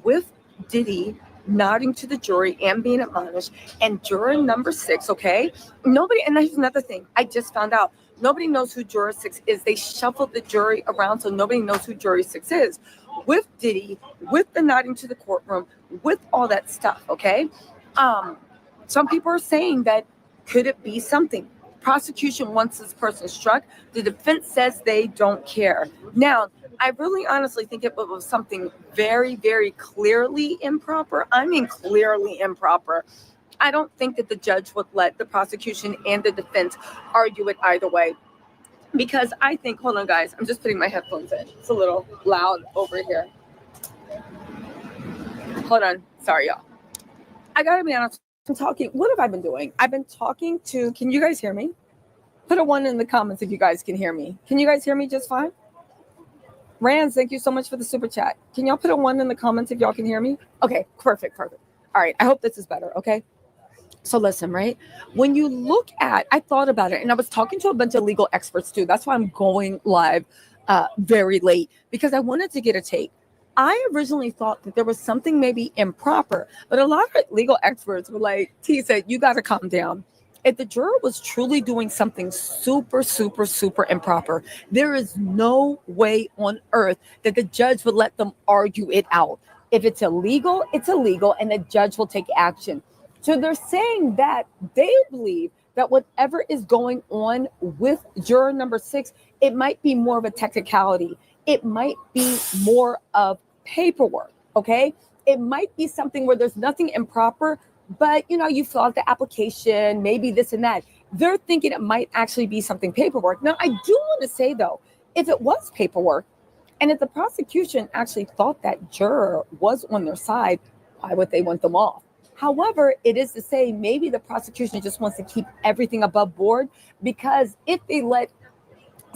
With Diddy nodding to the jury and being admonished, and juror number 6, okay? Nobody, and here's another thing. I just found out. Nobody knows who Juror 6 is. They shuffled the jury around, so nobody knows who Jury 6 is. With Diddy, with the nodding to the courtroom, with all that stuff, okay? Some people are saying that could it be something? Prosecution wants this person struck. The defense says they don't care. Now, I really honestly think it was something very, very clearly improper. I mean, clearly improper. I don't think that the judge would let the prosecution and the defense argue it either way. Because I think, hold on, guys, I'm just putting my headphones in. It's a little loud over here. Hold on. Sorry, y'all. I got to be honest. I'm talking. What have I been doing? I've been talking to, can you guys hear me? Put a 1 in the comments if you guys can hear me. Can you guys hear me just fine? Rand, thank you so much for the super chat. Can y'all put a 1 in the comments if y'all can hear me? Okay, perfect. All right, I hope this is better, okay? So listen, right? When you look at, I thought about it, and I was talking to a bunch of legal experts too. That's why I'm going live very late, because I wanted to get a take. I originally thought that there was something maybe improper, but a lot of legal experts were like, T said, you got to calm down. If the juror was truly doing something super, super, super improper, there is no way on earth that the judge would let them argue it out. If it's illegal, and the judge will take action. So they're saying that they believe that whatever is going on with juror number 6, it might be more of a technicality. It might be more of paperwork, okay? It might be something where there's nothing improper, but, you fill out the application, maybe this and that. they're thinking it might actually be something paperwork. Now, I do want to say, though, if it was paperwork, and if the prosecution actually thought that juror was on their side, why would they want them off? However, it is to say maybe the prosecution just wants to keep everything above board, because if they let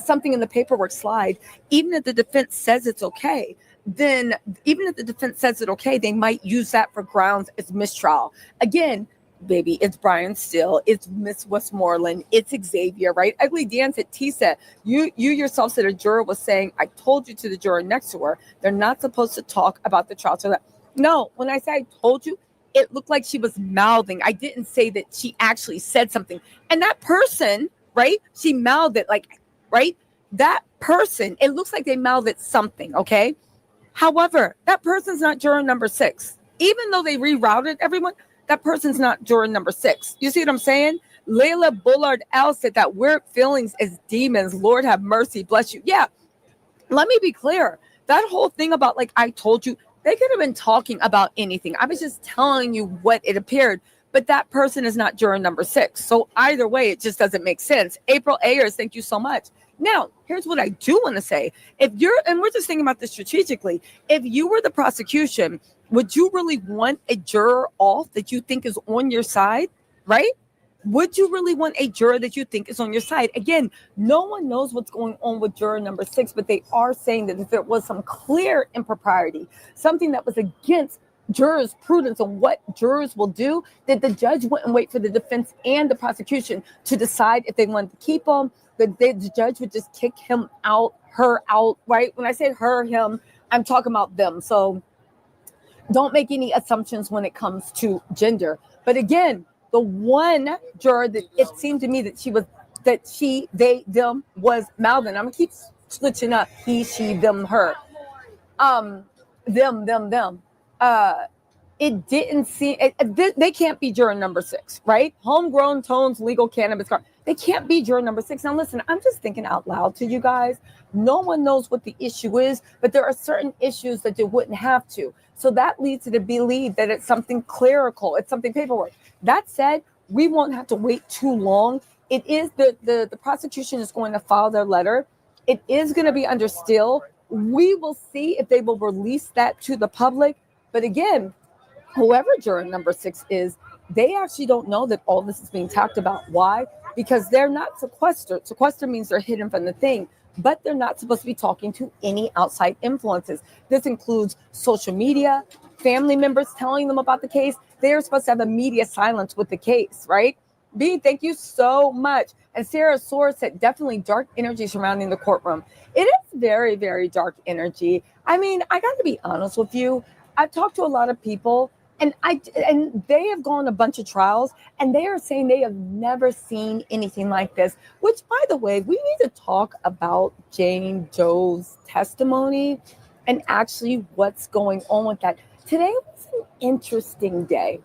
something in the paperwork slide, even if the defense says it's okay, then even if the defense says it's okay, they might use that for grounds as mistrial. Again, baby, it's Brian Steele, it's Miss Westmoreland, it's Xavier, right? Ugly Dan said, T said, you yourself said a juror was saying, I told you to the juror next to her, they're not supposed to talk about the trial. So that, no, when I say I told you, it looked like she was mouthing. I didn't say that she actually said something. And that person, right, she mouthed it like, right? That person, it looks like they mouthed something, okay? However, that person's not juror number 6. Even though they rerouted everyone, that person's not juror number 6. You see what I'm saying? Layla Bullard L said that weird feelings as demons. Lord have mercy, bless you. Yeah, let me be clear. That whole thing about like, I told you, they could have been talking about anything. I was just telling you what it appeared. But that person is not juror number 6. So either way, it just doesn't make sense. April Ayers, thank you so much. Now, here's what I do want to say. If you're, and we're just thinking about this strategically, if you were the prosecution, would you really want a juror off that you think is on your side, right? Would you really want a juror that you think is on your side? Again, no one knows what's going on with juror number 6, but they are saying that if there was some clear impropriety, something that was against jurors' prudence on what jurors will do, that the judge wouldn't wait for the defense and the prosecution to decide if they wanted to keep him. The judge would just kick him out, her out, right? When I say her, him, I'm talking about them. So don't make any assumptions when it comes to gender. But again, the one juror that it seemed to me that they, them was mouthing. I'm gonna keep switching up. He, she, them, her. Them. It didn't seem they can't be juror number 6, right? Homegrown tones, legal cannabis card. They can't be juror number 6. Now listen, I'm just thinking out loud to you guys. No one knows what the issue is, but there are certain issues that they wouldn't have to. So that leads you to believe that it's something clerical, it's something paperwork. That said, we won't have to wait too long. It is the prosecution is going to file their letter. It is going to be under seal. We will see if they will release that to the public. But again, whoever juror number 6 is, they actually don't know that all this is being talked about. Why? Because they're not sequestered. Sequester means they're hidden from the thing, but they're not supposed to be talking to any outside influences. This includes social media, family members telling them about the case. They're supposed to have a media silence with the case, right? B, thank you so much. And Sarah Soar said, definitely dark energy surrounding the courtroom. It is very, very dark energy. I mean, I got to be honest with you. I've talked to a lot of people, and they have gone a bunch of trials, and they are saying they have never seen anything like this. Which, by the way, we need to talk about Jane Doe's testimony and actually what's going on with that. Today was an interesting day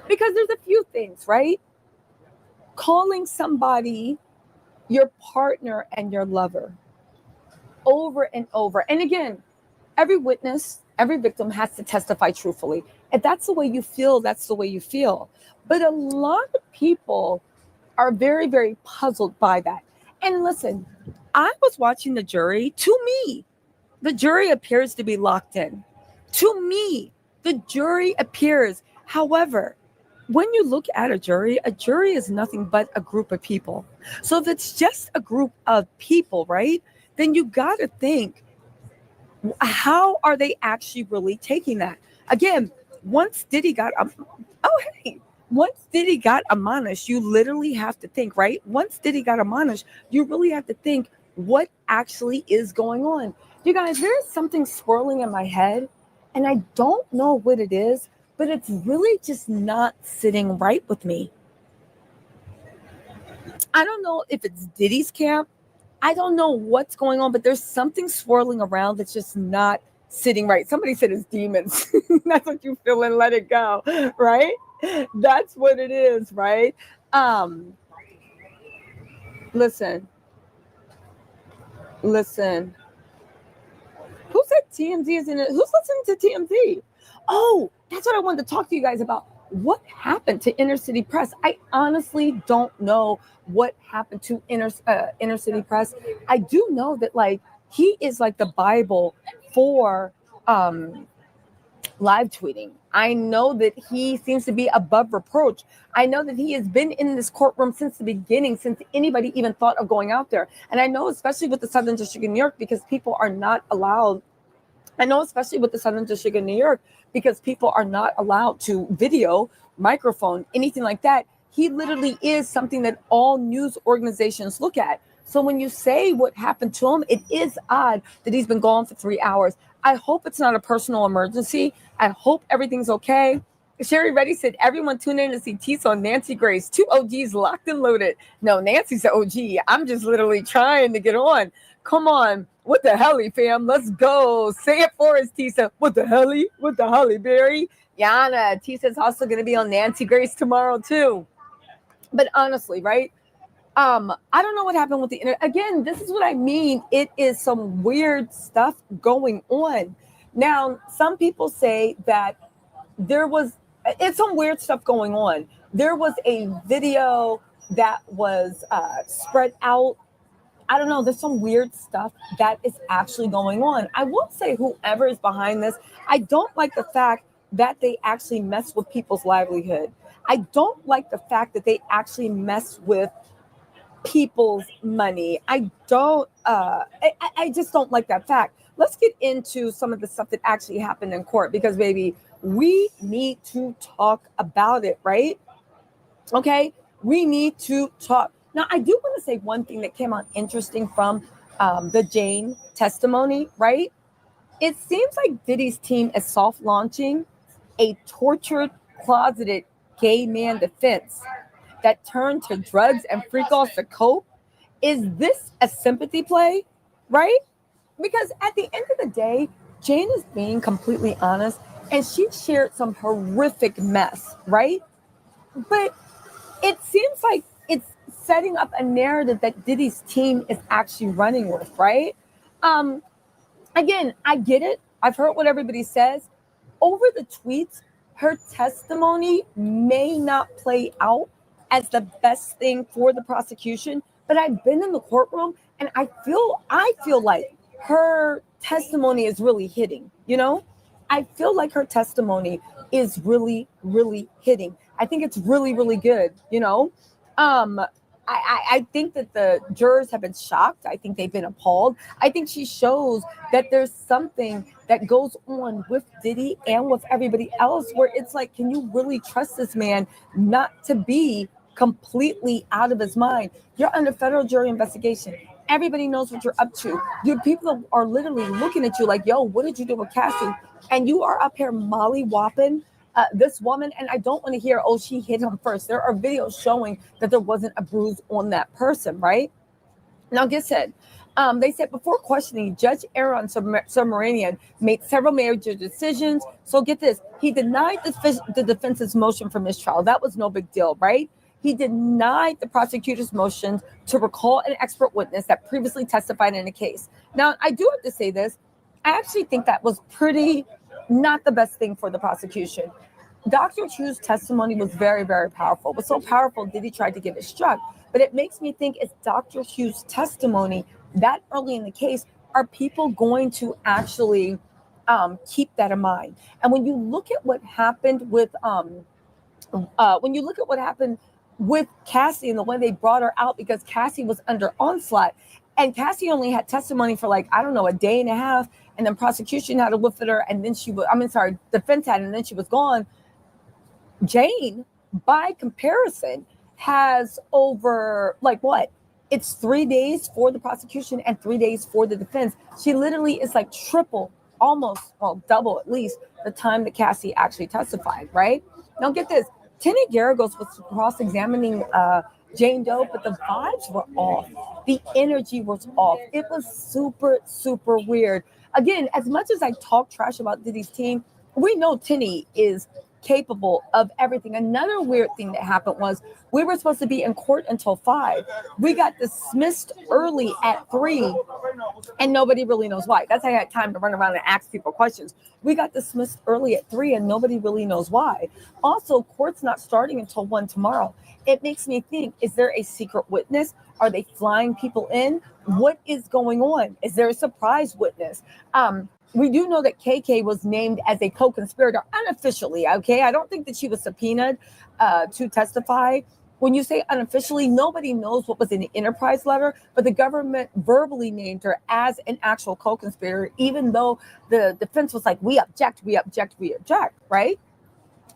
because there's a few things, right? Calling somebody your partner and your lover over and over. And again, every witness, every victim has to testify truthfully. If that's the way you feel, that's the way you feel. But a lot of people are very, very puzzled by that. And listen, I was watching the jury. To me, the jury appears to be locked in. To me, the jury appears. However, when you look at a jury is nothing but a group of people. So if it's just a group of people, right, then you got to think, how are they actually really taking that? Again, once Diddy got admonished, you literally have to think, right? Once Diddy got admonished, you really have to think what actually is going on. You guys, there's something swirling in my head, and I don't know what it is, but it's really just not sitting right with me. I don't know if it's Diddy's camp. I don't know what's going on, but there's something swirling around that's just not sitting right. Somebody said it's demons. That's what you feel and let it go, right? That's what it is, right? Listen. Who said TMZ is in it? Who's listening to TMZ? Oh, that's what I wanted to talk to you guys about. what happened to inner city press? I honestly don't know what happened to inner city press. I do know that like he is like the Bible for live tweeting. I know that he seems to be above reproach. I know that he has been in this courtroom since the beginning, since anybody even thought of going out there. And I know, especially with the Southern District of New York, because people are not allowed. I know, especially with the Southern District of New York, because people are not allowed to video, microphone, anything like that. He literally is something that all news organizations look at. So when you say what happened to him, it is odd that he's been gone for 3 hours. I hope it's not a personal emergency. I hope everything's okay. Sherry Reddy said, everyone tune in to see Tisa on Nancy Grace. 2 OGs locked and loaded. No, Nancy's the OG. I'm just literally trying to get on. Come on. What the helly, fam? Let's go. Say it for us, Tisa. What the helly? What the Holly Berry? Yana, Tisa's also going to be on Nancy Grace tomorrow, too. But honestly, right? I don't know what happened with the internet. Again, this is what I mean. It is some weird stuff going on. Now, some people say that it's some weird stuff going on. There was a video that was spread out. I don't know. There's some weird stuff that is actually going on. I will say whoever is behind this, I don't like the fact that they actually mess with people's livelihood. I don't like the fact that they actually mess with people's money. I just don't like that fact. Let's get into some of the stuff that actually happened in court because, baby, we need to talk about it, right? Okay, we need to talk. Now, I do want to say one thing that came out interesting from the Jane testimony, right? It seems like Diddy's team is soft launching a tortured, closeted gay man defense that turned to drugs and freak-offs to cope. Is this a sympathy play, right? Because at the end of the day, Jane is being completely honest, and she shared some horrific mess, right? But it seems like it's setting up a narrative that Diddy's team is actually running with, right? Again, I get it. I've heard what everybody says. Over the tweets, her testimony may not play out as the best thing for the prosecution, but I've been in the courtroom and I feel like her testimony is really hitting, you know? I feel like her testimony is really, really hitting. I think it's really, really good, you know? I think that the jurors have been shocked. I think they've been appalled. I think she shows that there's something that goes on with Diddy and with everybody else where it's like, can you really trust this man not to be completely out of his mind? You're under federal jury investigation. Everybody knows what you're up to. Your people are literally looking at you like, yo, what did you do with Cassie? And you are up here molly-whopping this woman, and I don't want to hear, oh, she hit him first. There are videos showing that there wasn't a bruise on that person, right? Now, get said, they said before questioning, Judge Aaron Submaranian made several major decisions. So get this, he denied the defense's motion for mistrial. That was no big deal, right? He denied the prosecutor's motion to recall an expert witness that previously testified in a case. Now, I do have to say this. I actually think that was pretty not the best thing for the prosecution. Dr. Chu's testimony was very, very powerful. It was so powerful, Diddy tried to get it struck. But it makes me think, is Dr. Chu's testimony that early in the case, are people going to actually keep that in mind? And when you look at what happened with Cassie and the way they brought her out, because Cassie was under onslaught, and Cassie only had testimony for like, I don't know, a day and a half, and then prosecution had to look at her, and then defense had, and then she was gone. Jane, by comparison, has over it's 3 days for the prosecution and 3 days for the defense. She literally is like triple, almost, well, double at least the time that Cassie actually testified, right? Now get this, Tenny Garagos was cross-examining Jane Doe, but the vibes were off. The energy was off. It was super, super weird. Again, as much as I talk trash about Diddy's team, we know Tenny is capable of everything. Another weird thing that happened was we were supposed to be in court until 5. We got dismissed early at 3 And nobody really knows why. That's how I had time to run around and ask people questions. We got dismissed early at 3 and nobody really knows why. Also, court's not starting until 1 tomorrow. It makes me think, is there a secret witness? Are they flying people in? What is going on? Is there a surprise witness? We do know that KK was named as a co-conspirator unofficially, okay? I don't think that she was subpoenaed to testify. When you say unofficially, nobody knows what was in the enterprise letter, but the government verbally named her as an actual co-conspirator, even though the defense was like, we object, right?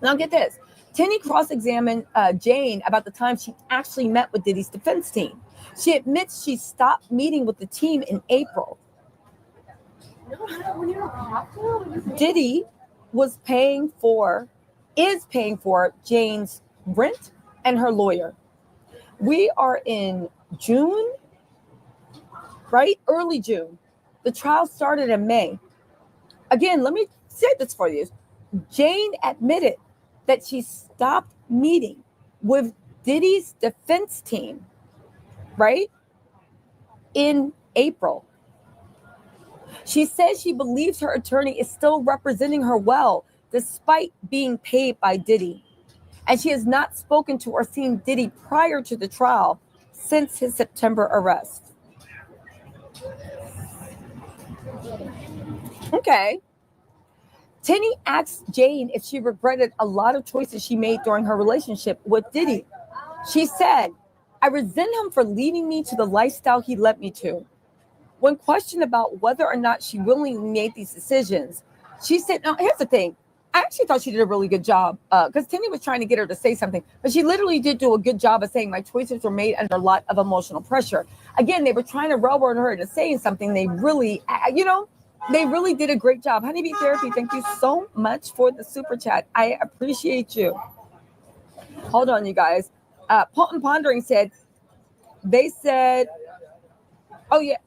Now get this. Tenny cross-examined Jane about the time she actually met with Diddy's defense team. She admits she stopped meeting with the team in April. Diddy is paying for Jane's rent and her lawyer. We are in June, right? Early June. The trial started in May. Again, let me say this for you. Jane admitted that she stopped meeting with Diddy's defense team, right? In April. She says she believes her attorney is still representing her well, despite being paid by Diddy. And she has not spoken to or seen Diddy prior to the trial since his September arrest. Okay. Tenny asked Jane if she regretted a lot of choices she made during her relationship with Diddy. She said, I resent him for leading me to the lifestyle he led me to. When questioned about whether or not she willingly made these decisions, she said, no, here's the thing. I actually thought she did a really good job because Tenny was trying to get her to say something, but she literally did do a good job of saying my choices were made under a lot of emotional pressure. Again, they were trying to railroad her into saying something. They really, they really did a great job. Honeybee Therapy, thank you so much for the super chat. I appreciate you. Hold on, you guys. Paul Pondering said, oh yeah.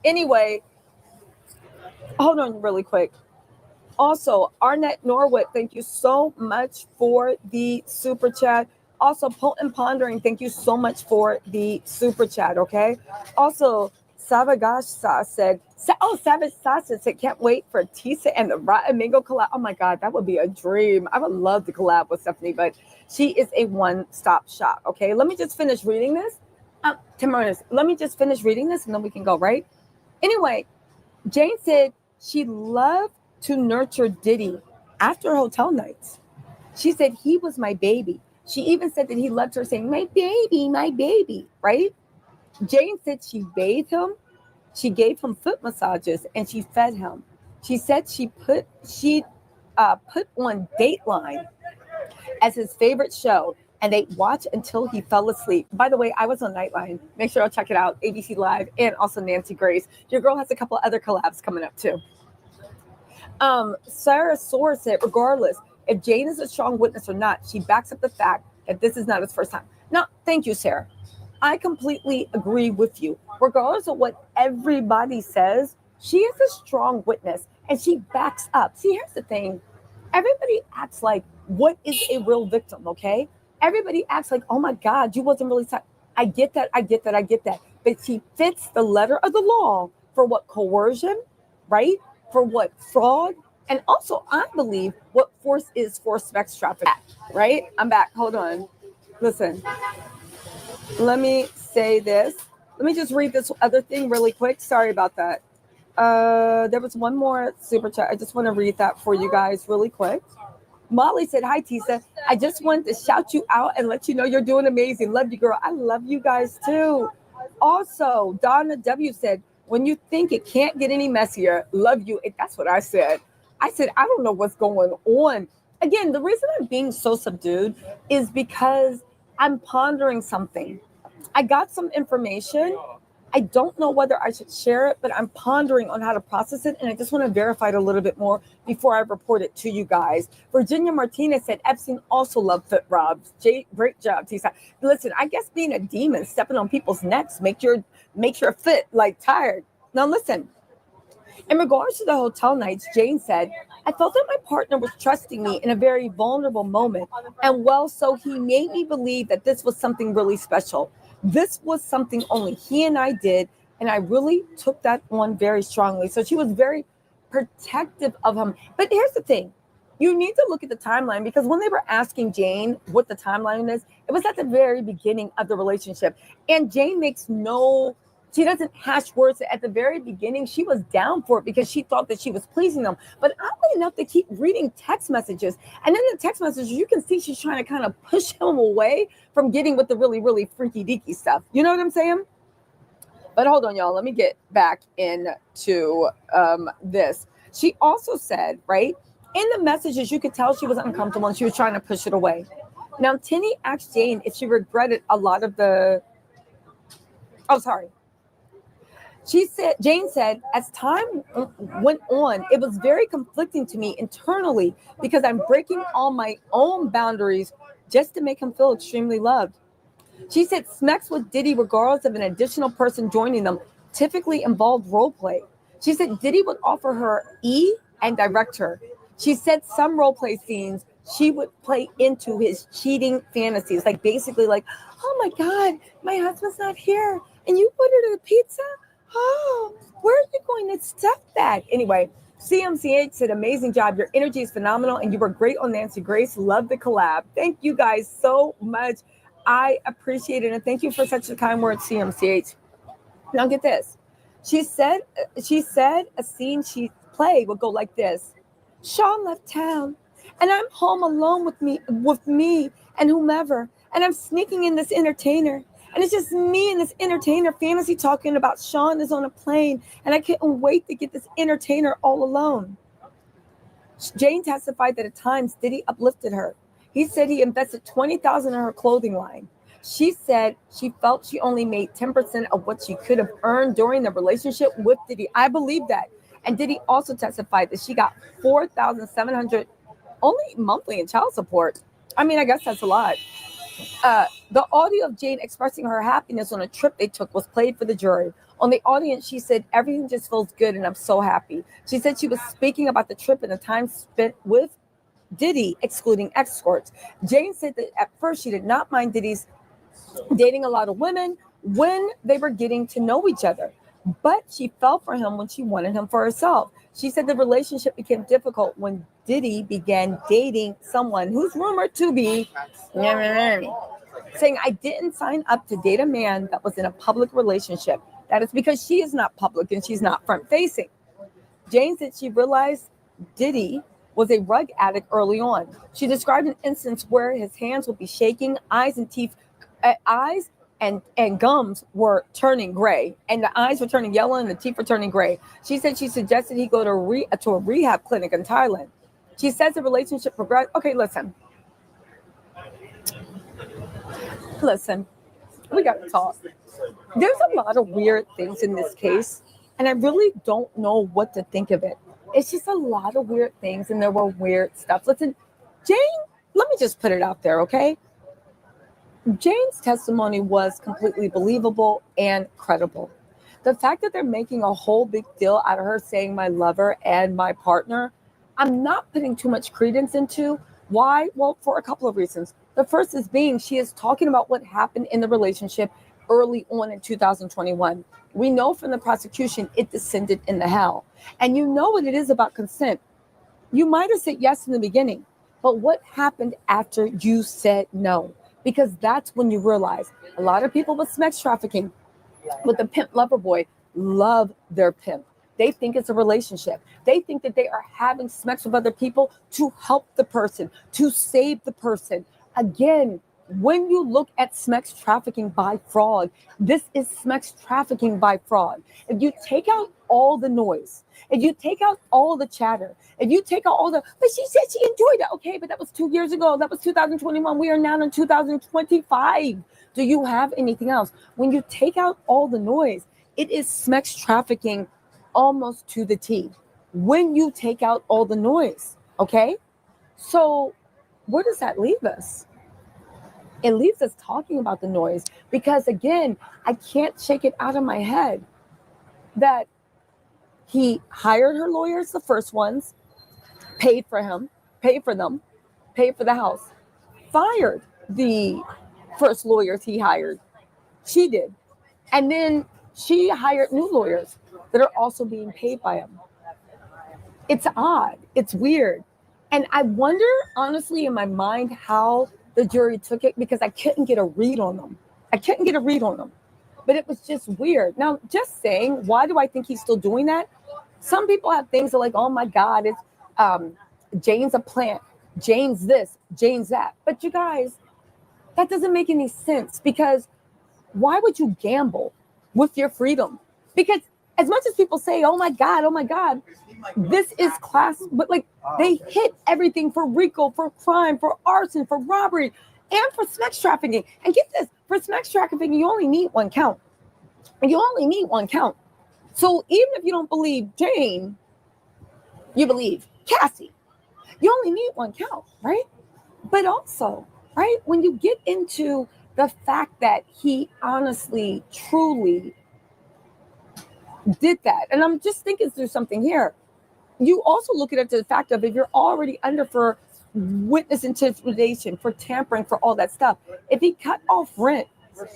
Anyway, hold on really quick. Also, Arnett Norwood, thank you so much for the super chat. Also, Potent Pondering, thank you so much for the super chat, okay? Also, Savage Sauce said, can't wait for Tisa and the Rotten Mango collab. Oh my God, that would be a dream. I would love to collab with Stephanie, but she is a one-stop shop, okay? Let me just finish reading this. 10 minutes. Let me just finish reading this and then we can go, right? Anyway, Jane said she loved to nurture Diddy after hotel nights. She said he was my baby. She even said that he loved her saying, my baby, right? Jane said she bathed him, she gave him foot massages, and she fed him. She said she put on Dateline as his favorite show, and they watched until he fell asleep. By the way, I was on Nightline. Make sure I'll check it out, ABC Live, and also Nancy Grace. Your girl has a couple other collabs coming up too. Sarah Soar said, regardless, if Jane is a strong witness or not, she backs up the fact that this is not his first time. No, thank you, Sarah. I completely agree with you. Regardless of what everybody says, she is a strong witness and she backs up. See, here's the thing. Everybody acts like, what is a real victim, okay? Everybody acts like, oh my God, you wasn't really sad. I get that. But she fits the letter of the law for what coercion, right? For what fraud. And also, I believe what force is forced sex trafficking, right? I'm back. Hold on. Listen. Let me say this. Let me just read this other thing really quick. Sorry about that. There was one more super chat. I just want to read that for you guys really quick. Molly said, hi, Tisa. I just wanted to shout you out and let you know you're doing amazing. Love you, girl. I love you guys, too. Also, Donna W. said, when you think it can't get any messier, love you. That's what I said. I said, I don't know what's going on. Again, the reason I'm being so subdued is because I'm pondering something. I got some information. I don't know whether I should share it, but I'm pondering on how to process it. And I just want to verify it a little bit more before I report it to you guys. Virginia Martinez said Epstein also loved foot rubs. Great job, Tisa. Listen, I guess being a demon, stepping on people's necks, make your foot like tired. Now listen, in regards to the hotel nights, Jane said, I felt that my partner was trusting me in a very vulnerable moment. And well, so he made me believe that this was something really special. This was something only he and I did, and I really took that on very strongly. So she was very protective of him. But here's the thing. You need to look at the timeline, because when they were asking Jane what the timeline is, it was at the very beginning of the relationship. And Jane she doesn't hash words. At the very beginning, she was down for it because she thought that she was pleasing them. But oddly enough, they keep reading text messages. And in the text messages, you can see she's trying to kind of push him away from getting with the really, really freaky deaky stuff. You know what I'm saying? But hold on, y'all. Let me get back into this. She also said, right, in the messages, you could tell she was uncomfortable and she was trying to push it away. Now, Tinny asked Jane if she regretted a lot of the... Oh, sorry. Jane said, as time went on, it was very conflicting to me internally because I'm breaking all my own boundaries just to make him feel extremely loved. She said sex with Diddy, regardless of an additional person joining them, typically involved role play. She said Diddy would offer her E and direct her. She said some role play scenes she would play into his cheating fantasies, like basically like, oh my God, my husband's not here and you ordered a pizza? Oh, where are you going to stuff that? Anyway, CMCH said, amazing job. Your energy is phenomenal and you were great on Nancy Grace. Love the collab. Thank you guys so much. I appreciate it. And thank you for such a kind word, CMCH. Now get this. She said a scene she played would go like this. Sean left town and I'm home alone with me and whomever. And I'm sneaking in this entertainer. And it's just me and this entertainer fantasy talking about Sean is on a plane. And I couldn't wait to get this entertainer all alone. Jane testified that at times Diddy uplifted her. He said he invested $20,000 in her clothing line. She said she felt she only made 10% of what she could have earned during the relationship with Diddy. I believe that. And Diddy also testified that she got $4,700 only monthly in child support. I mean, I guess that's a lot. The audio of Jane expressing her happiness on a trip they took was played for the jury. On the audience, she said, everything just feels good and I'm so happy. She said she was speaking about the trip and the time spent with Diddy, excluding escorts. Jane said that at first she did not mind Diddy's dating a lot of women when they were getting to know each other, but she fell for him when she wanted him for herself. She said the relationship became difficult when Diddy began dating someone who's rumored to be saying, I didn't sign up to date a man that was in a public relationship. That is because she is not public and she's not front facing. Jane said she realized Diddy was a rug addict early on. She described an instance where his hands would be shaking, eyes and gums were turning gray, and the eyes were turning yellow and the teeth were turning gray. She said she suggested he go to a rehab clinic in Thailand. She says the relationship progressed. Okay, listen, we got to talk. There's a lot of weird things in this case, and I really don't know what to think of it. It's just a lot of weird things, and there were weird stuff. Listen, Jane, let me just put it out there, okay? Jane's testimony was completely believable and credible. The fact that they're making a whole big deal out of her saying my lover and my partner, I'm not putting too much credence into. Why? Well, for a couple of reasons. The first is being she is talking about what happened in the relationship early on in 2021. We know from the prosecution it descended into hell. And you know what it is about consent. You might have said yes in the beginning, but what happened after you said no? Because that's when you realize a lot of people with sex trafficking, with the pimp lover boy, love their pimp. They think it's a relationship. They think that they are having sex with other people to help the person, to save the person. Again, when you look at sex trafficking by fraud, this is sex trafficking by fraud. If you take out all the noise, if you take out all the chatter, if you take out all the, but she said she enjoyed it. Okay, but that was 2 years ago. That was 2021. We are now in 2025. Do you have anything else? When you take out all the noise, it is sex trafficking almost to the T. When you take out all the noise, okay? So where does that leave us? It leaves us talking about the noise because, again, I can't shake it out of my head that he hired her lawyers, the first ones, paid for them, paid for the house, fired the first lawyers he hired, She did. And then she hired new lawyers that are also being paid by him. It's odd. It's weird. And I wonder, honestly, in my mind, how the jury took it, because I couldn't get a read on them. But it was just weird. Now, just saying, why do I think he's still doing that? Some people have things that like, oh my God, it's Jane's a plant, Jane's this, Jane's that. But you guys, that doesn't make any sense, because why would you gamble with your freedom? Because as much as people say, oh my God, this is class, but like they hit everything for RICO, for crime, for arson, for robbery, and for sex trafficking. And get this, for sex trafficking, you only need one count. So even if you don't believe Jane, you believe Cassie. You only need one count, right? But also, right, when you get into the fact that he honestly, truly did that, and I'm just thinking through something here, you also look at it to the fact of if you're already under for witness intimidation, for tampering, for all that stuff, if he cut off rent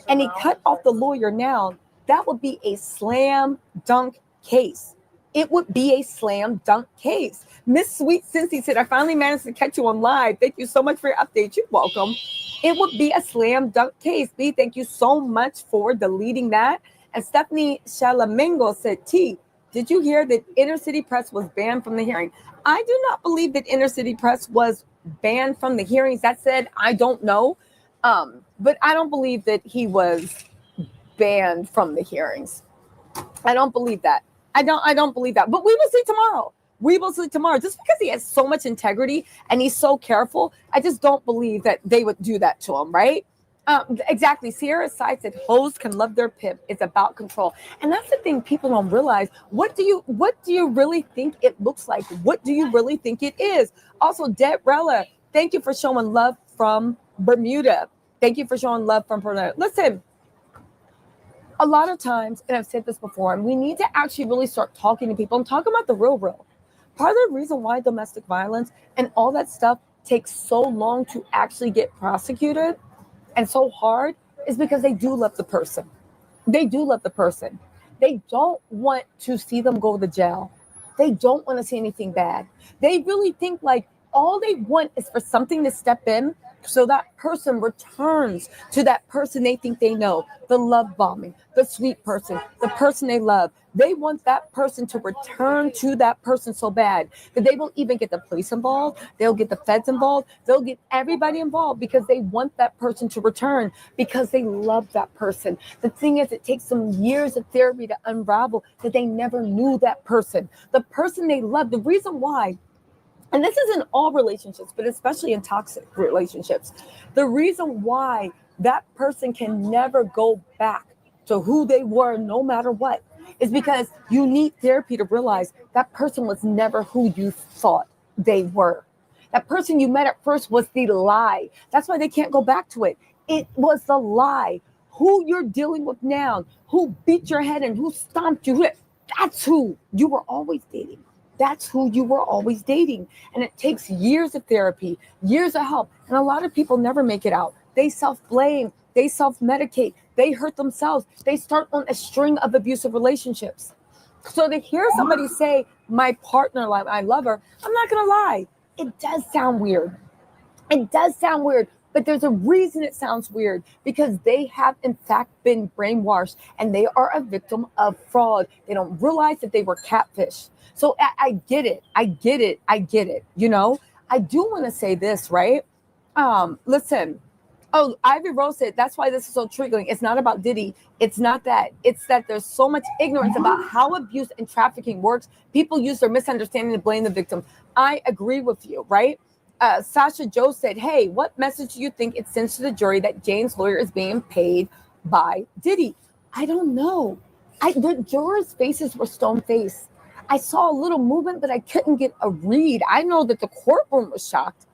and he cut off the lawyer now, that would be a slam dunk case. It would be a slam dunk case. Miss Sweet Cincy said, I finally managed to catch you on live. Thank you so much for your update. You're welcome. It would be a slam dunk case. B, thank you so much for deleting that. And Stephanie Shalamingo said, T, did you hear that Inner City Press was banned from the hearing? I do not believe that Inner City Press was banned from the hearings. That said, I don't know. But I don't believe that he was banned from the hearings. I don't believe that. I don't believe that. But we will see tomorrow. Just because he has so much integrity and he's so careful, I just don't believe that they would do that to him, right? Exactly. Sierra cites that hoes can love their pimp. It's about control. And that's the thing people don't realize. What do you really think it looks like? What do you really think it is? Also, Debrella, thank you for showing love from Bermuda. Listen, a lot of times, and I've said this before, and we need to actually really start talking to people and talk about the real. Part of the reason why domestic violence and all that stuff takes so long to actually get prosecuted and so hard is because they do love the person. They don't want to see them go to jail. They don't want to see anything bad. They really think like all they want is for something to step in so that person returns to that person they think they know, the love bombing, the sweet person, the person they love. They want that person to return to that person so bad that they will even get the police involved. They'll get the feds involved. They'll get everybody involved because they want that person to return because they love that person. The thing is, it takes them years of therapy to unravel that they never knew that person. The person they love, the reason why, and this is in all relationships, but especially in toxic relationships, the reason why that person can never go back to who they were no matter what is because you need therapy to realize that person was never who you thought they were. That person you met at first was the lie. That's why they can't go back to it. It was the lie. Who you're dealing with now, who beat your head and who stomped you, that's who you were always dating. And it takes years of therapy, years of help. And a lot of people never make it out. They self-blame, they self-medicate, they hurt themselves. They start on a string of abusive relationships. So to hear somebody say, my partner, I love her, I'm not going to lie. It does sound weird. But there's a reason it sounds weird, because they have in fact been brainwashed and they are a victim of fraud. They don't realize that they were catfish. So I get it. You know, I do want to say this, right? Listen. Oh, Ivy Rose said, that's why this is so triggering. It's not about Diddy. It's not that. It's that there's so much ignorance about how abuse and trafficking works. People use their misunderstanding to blame the victim. I agree with you, right? Sasha Joe said, hey, what message do you think it sends to the jury that Jane's lawyer is being paid by Diddy? I don't know. The jurors' faces were stone-faced. I saw a little movement, but I couldn't get a read. I know that the courtroom was shocked,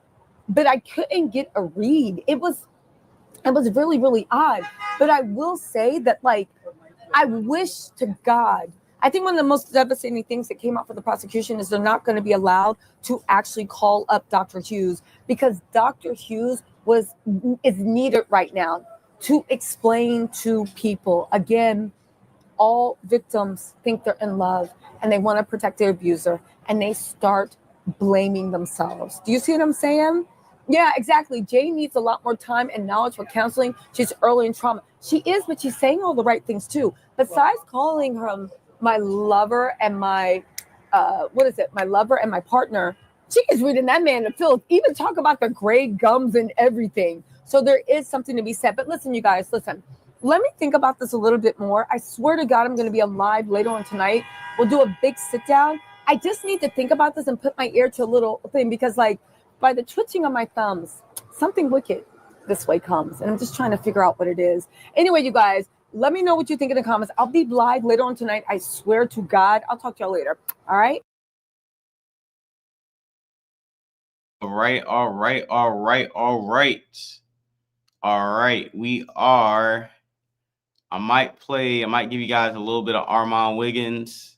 but I couldn't get a read. It was really, really odd. But I will say that, like, I wish to God, I think one of the most devastating things that came out for the prosecution is they're not going to be allowed to actually call up Dr. Hughes, because Dr. Hughes is needed right now. to explain to people. Again, all victims think they're in love and they want to protect their abuser and they start blaming themselves. Do you see what I'm saying? Yeah, exactly. Jay needs a lot more time and knowledge for counseling. She's early in trauma. She is, but she's saying all the right things too. Besides calling her my lover and my, my lover and my partner, she is reading that man to filth, even talk about the gray gums and everything. So there is something to be said. But listen, you guys, listen. Let me think about this a little bit more. I swear to God, I'm going to be alive later on tonight. We'll do a big sit down. I just need to think about this and put my ear to a little thing because, like, by the twitching of my thumbs, something wicked this way comes. And I'm just trying to figure out what it is. Anyway, you guys, let me know what you think in the comments. I'll be live later on tonight. I swear to God. I'll talk to y'all later. All right. All right. We are. I might give you guys a little bit of Armand Wiggins,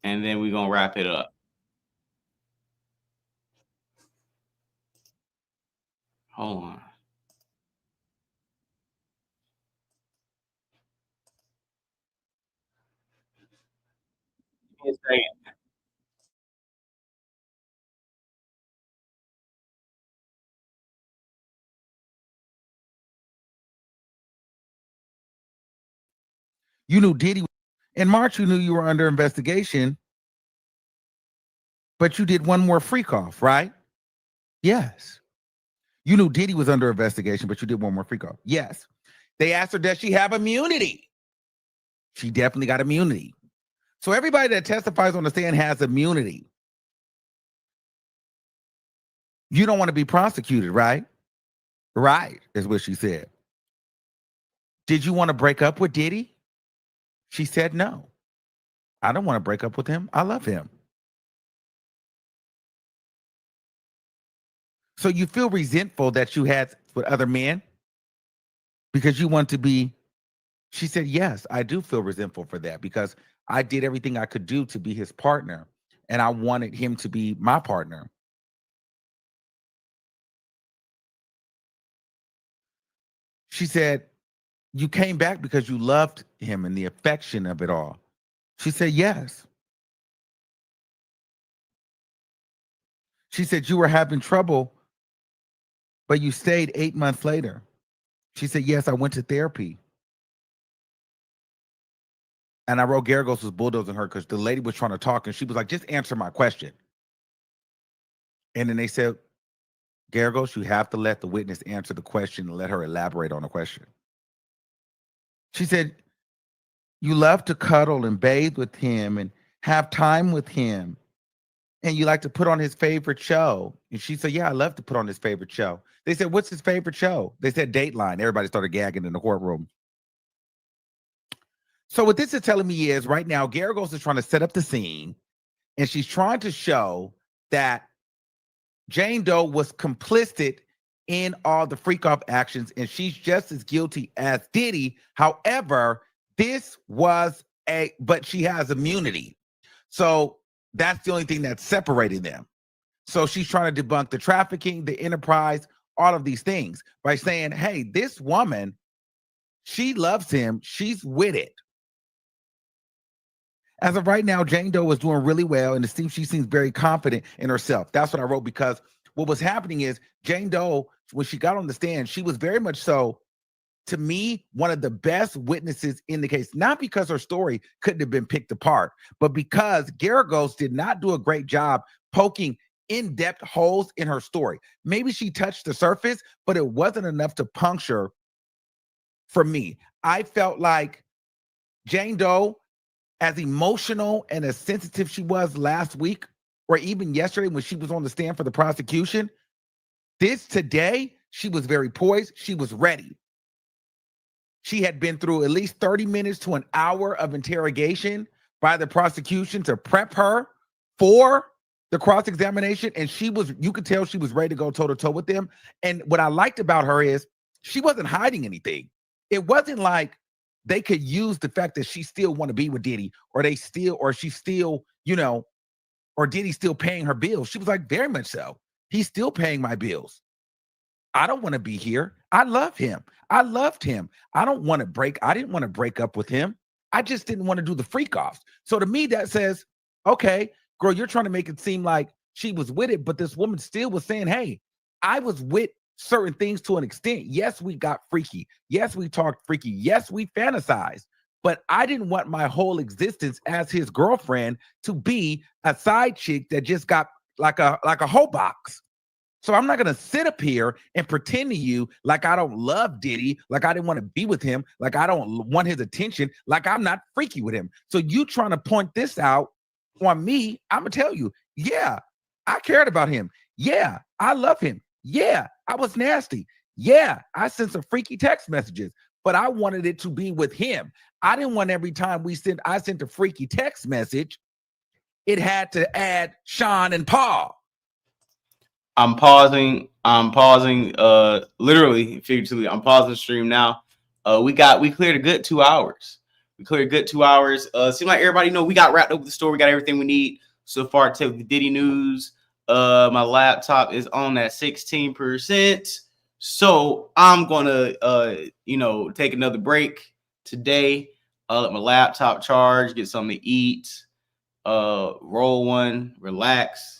and then we're going to wrap it up. Hold on. You knew Diddy. In March, you knew you were under investigation, but you did one more freak off, right? Yes. You knew Diddy was under investigation, but you did one more freak off. Yes. They asked her, does she have immunity? She definitely got immunity. So everybody that testifies on the stand has immunity. You don't want to be prosecuted, right? Right, is what she said. Did you want to break up with Diddy? She said no. I don't want to break up with him. I love him. So you feel resentful that you had with other men because you want to be. She said, yes, I do feel resentful for that because I did everything I could do to be his partner and I wanted him to be my partner. She said, you came back because you loved him and the affection of it all. She said, yes. She said, you were having trouble, but you stayed 8 months later. She said, yes, I went to therapy. And I wrote Garagos was bulldozing her because the lady was trying to talk and she was like, just answer my question. And then they said, Garagos, you have to let the witness answer the question and let her elaborate on the question. She said, you love to cuddle and bathe with him and have time with him. And you like to put on his favorite show. And she said, yeah, I love to put on his favorite show. They said, what's his favorite show? They said Dateline. Everybody started gagging in the courtroom. So what this is telling me is right now, Garagos is trying to set up the scene. And she's trying to show that Jane Doe was complicit in all the freak-off actions. And she's just as guilty as Diddy. However, but she has immunity. So that's the only thing that's separating them. So she's trying to debunk the trafficking, the enterprise, all of these things by saying, hey, this woman, she loves him. She's with it. As of right now, Jane Doe is doing really well, and she seems very confident in herself. That's what I wrote, because what was happening is Jane Doe, when she got on the stand, she was very much so, to me, one of the best witnesses in the case, not because her story couldn't have been picked apart, but because Garagos did not do a great job poking in-depth holes in her story. Maybe she touched the surface, but it wasn't enough to puncture for me. I felt like Jane Doe, as emotional and as sensitive she was last week, or even yesterday when she was on the stand for the prosecution, today, she was very poised. She was ready. She had been through at least 30 minutes to an hour of interrogation by the prosecution to prep her for the cross-examination. And you could tell she was ready to go toe-to-toe with them. And what I liked about her is she wasn't hiding anything. It wasn't like they could use the fact that she still want to be with Diddy, or she's still, or Diddy's still paying her bills. She was like, very much so. He's still paying my bills. I don't want to be here. I love him. I loved him. I didn't want to break up with him. I just didn't want to do the freak offs. So to me, that says, okay, girl, you're trying to make it seem like she was with it, but this woman still was saying, hey, I was with certain things to an extent. Yes, we got freaky. Yes, we talked freaky. Yes, we fantasized. But I didn't want my whole existence as his girlfriend to be a side chick that just got like a hoe box. So I'm not going to sit up here and pretend to you like I don't love Diddy, like I didn't want to be with him, like I don't want his attention, like I'm not freaky with him. So you trying to point this out on me, I'm going to tell you, yeah, I cared about him. Yeah, I love him. Yeah, I was nasty. Yeah, I sent some freaky text messages, but I wanted it to be with him. I didn't want every time I sent a freaky text message, it had to add Sean and Paul. I'm pausing. Literally, figuratively, I'm pausing the stream now. We cleared a good 2 hours. Seems like everybody know we got wrapped up with the story. We got everything we need so far to the Diddy news. My laptop is on at 16%. So I'm gonna take another break today. Let my laptop charge, get something to eat, roll one, relax.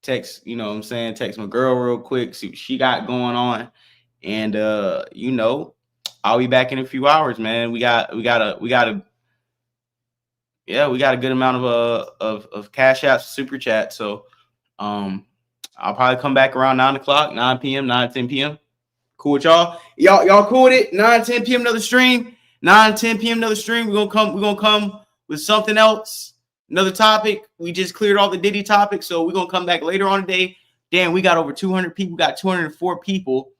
Text my girl real quick, see what she got going on. And I'll be back in a few hours, man. We got a good amount of cash apps, super chat. So I'll probably come back around 9 o'clock, 9 p.m., 9, 10 p.m. Cool with y'all? Y'all cool with it? 9, 10 p.m. another stream. 9, 10 p.m. another stream. We're gonna come with something else. Another topic. We just cleared all the Diddy topics, so we're gonna come back later on today. Damn, we got over 200 people. We got 204 people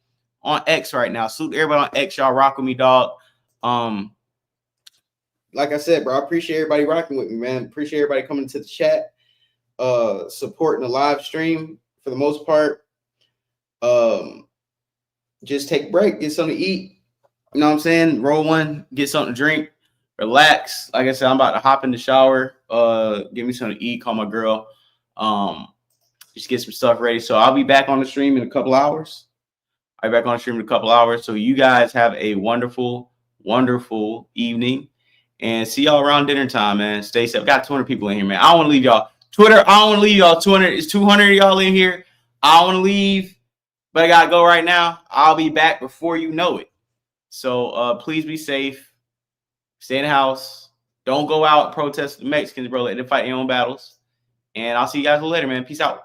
on X right now. Salute everybody on X. Y'all rock with me, dog. Like I said, bro, I appreciate everybody rocking with me, man. Appreciate everybody coming to the chat, supporting the live stream for the most part. Just take a break, get something to eat. You know what I'm saying? Roll one, get something to drink, relax. Like I said, I'm about to hop in the shower, give me something to eat, call my girl, just get some stuff ready. So I'll be back on the stream in a couple hours. So you guys have a wonderful, wonderful evening, and see y'all around dinner time, man. Stay safe. Got 200 people in here, man. I don't want to leave y'all. Twitter, I don't want to leave y'all. 200 is 200 of y'all in here. I don't want to leave, but I gotta go right now. I'll be back before you know it. So please be safe. Stay in the house. Don't go out, protest the Mexicans, bro. Let them fight their own battles. And I'll see you guys later, man. Peace out.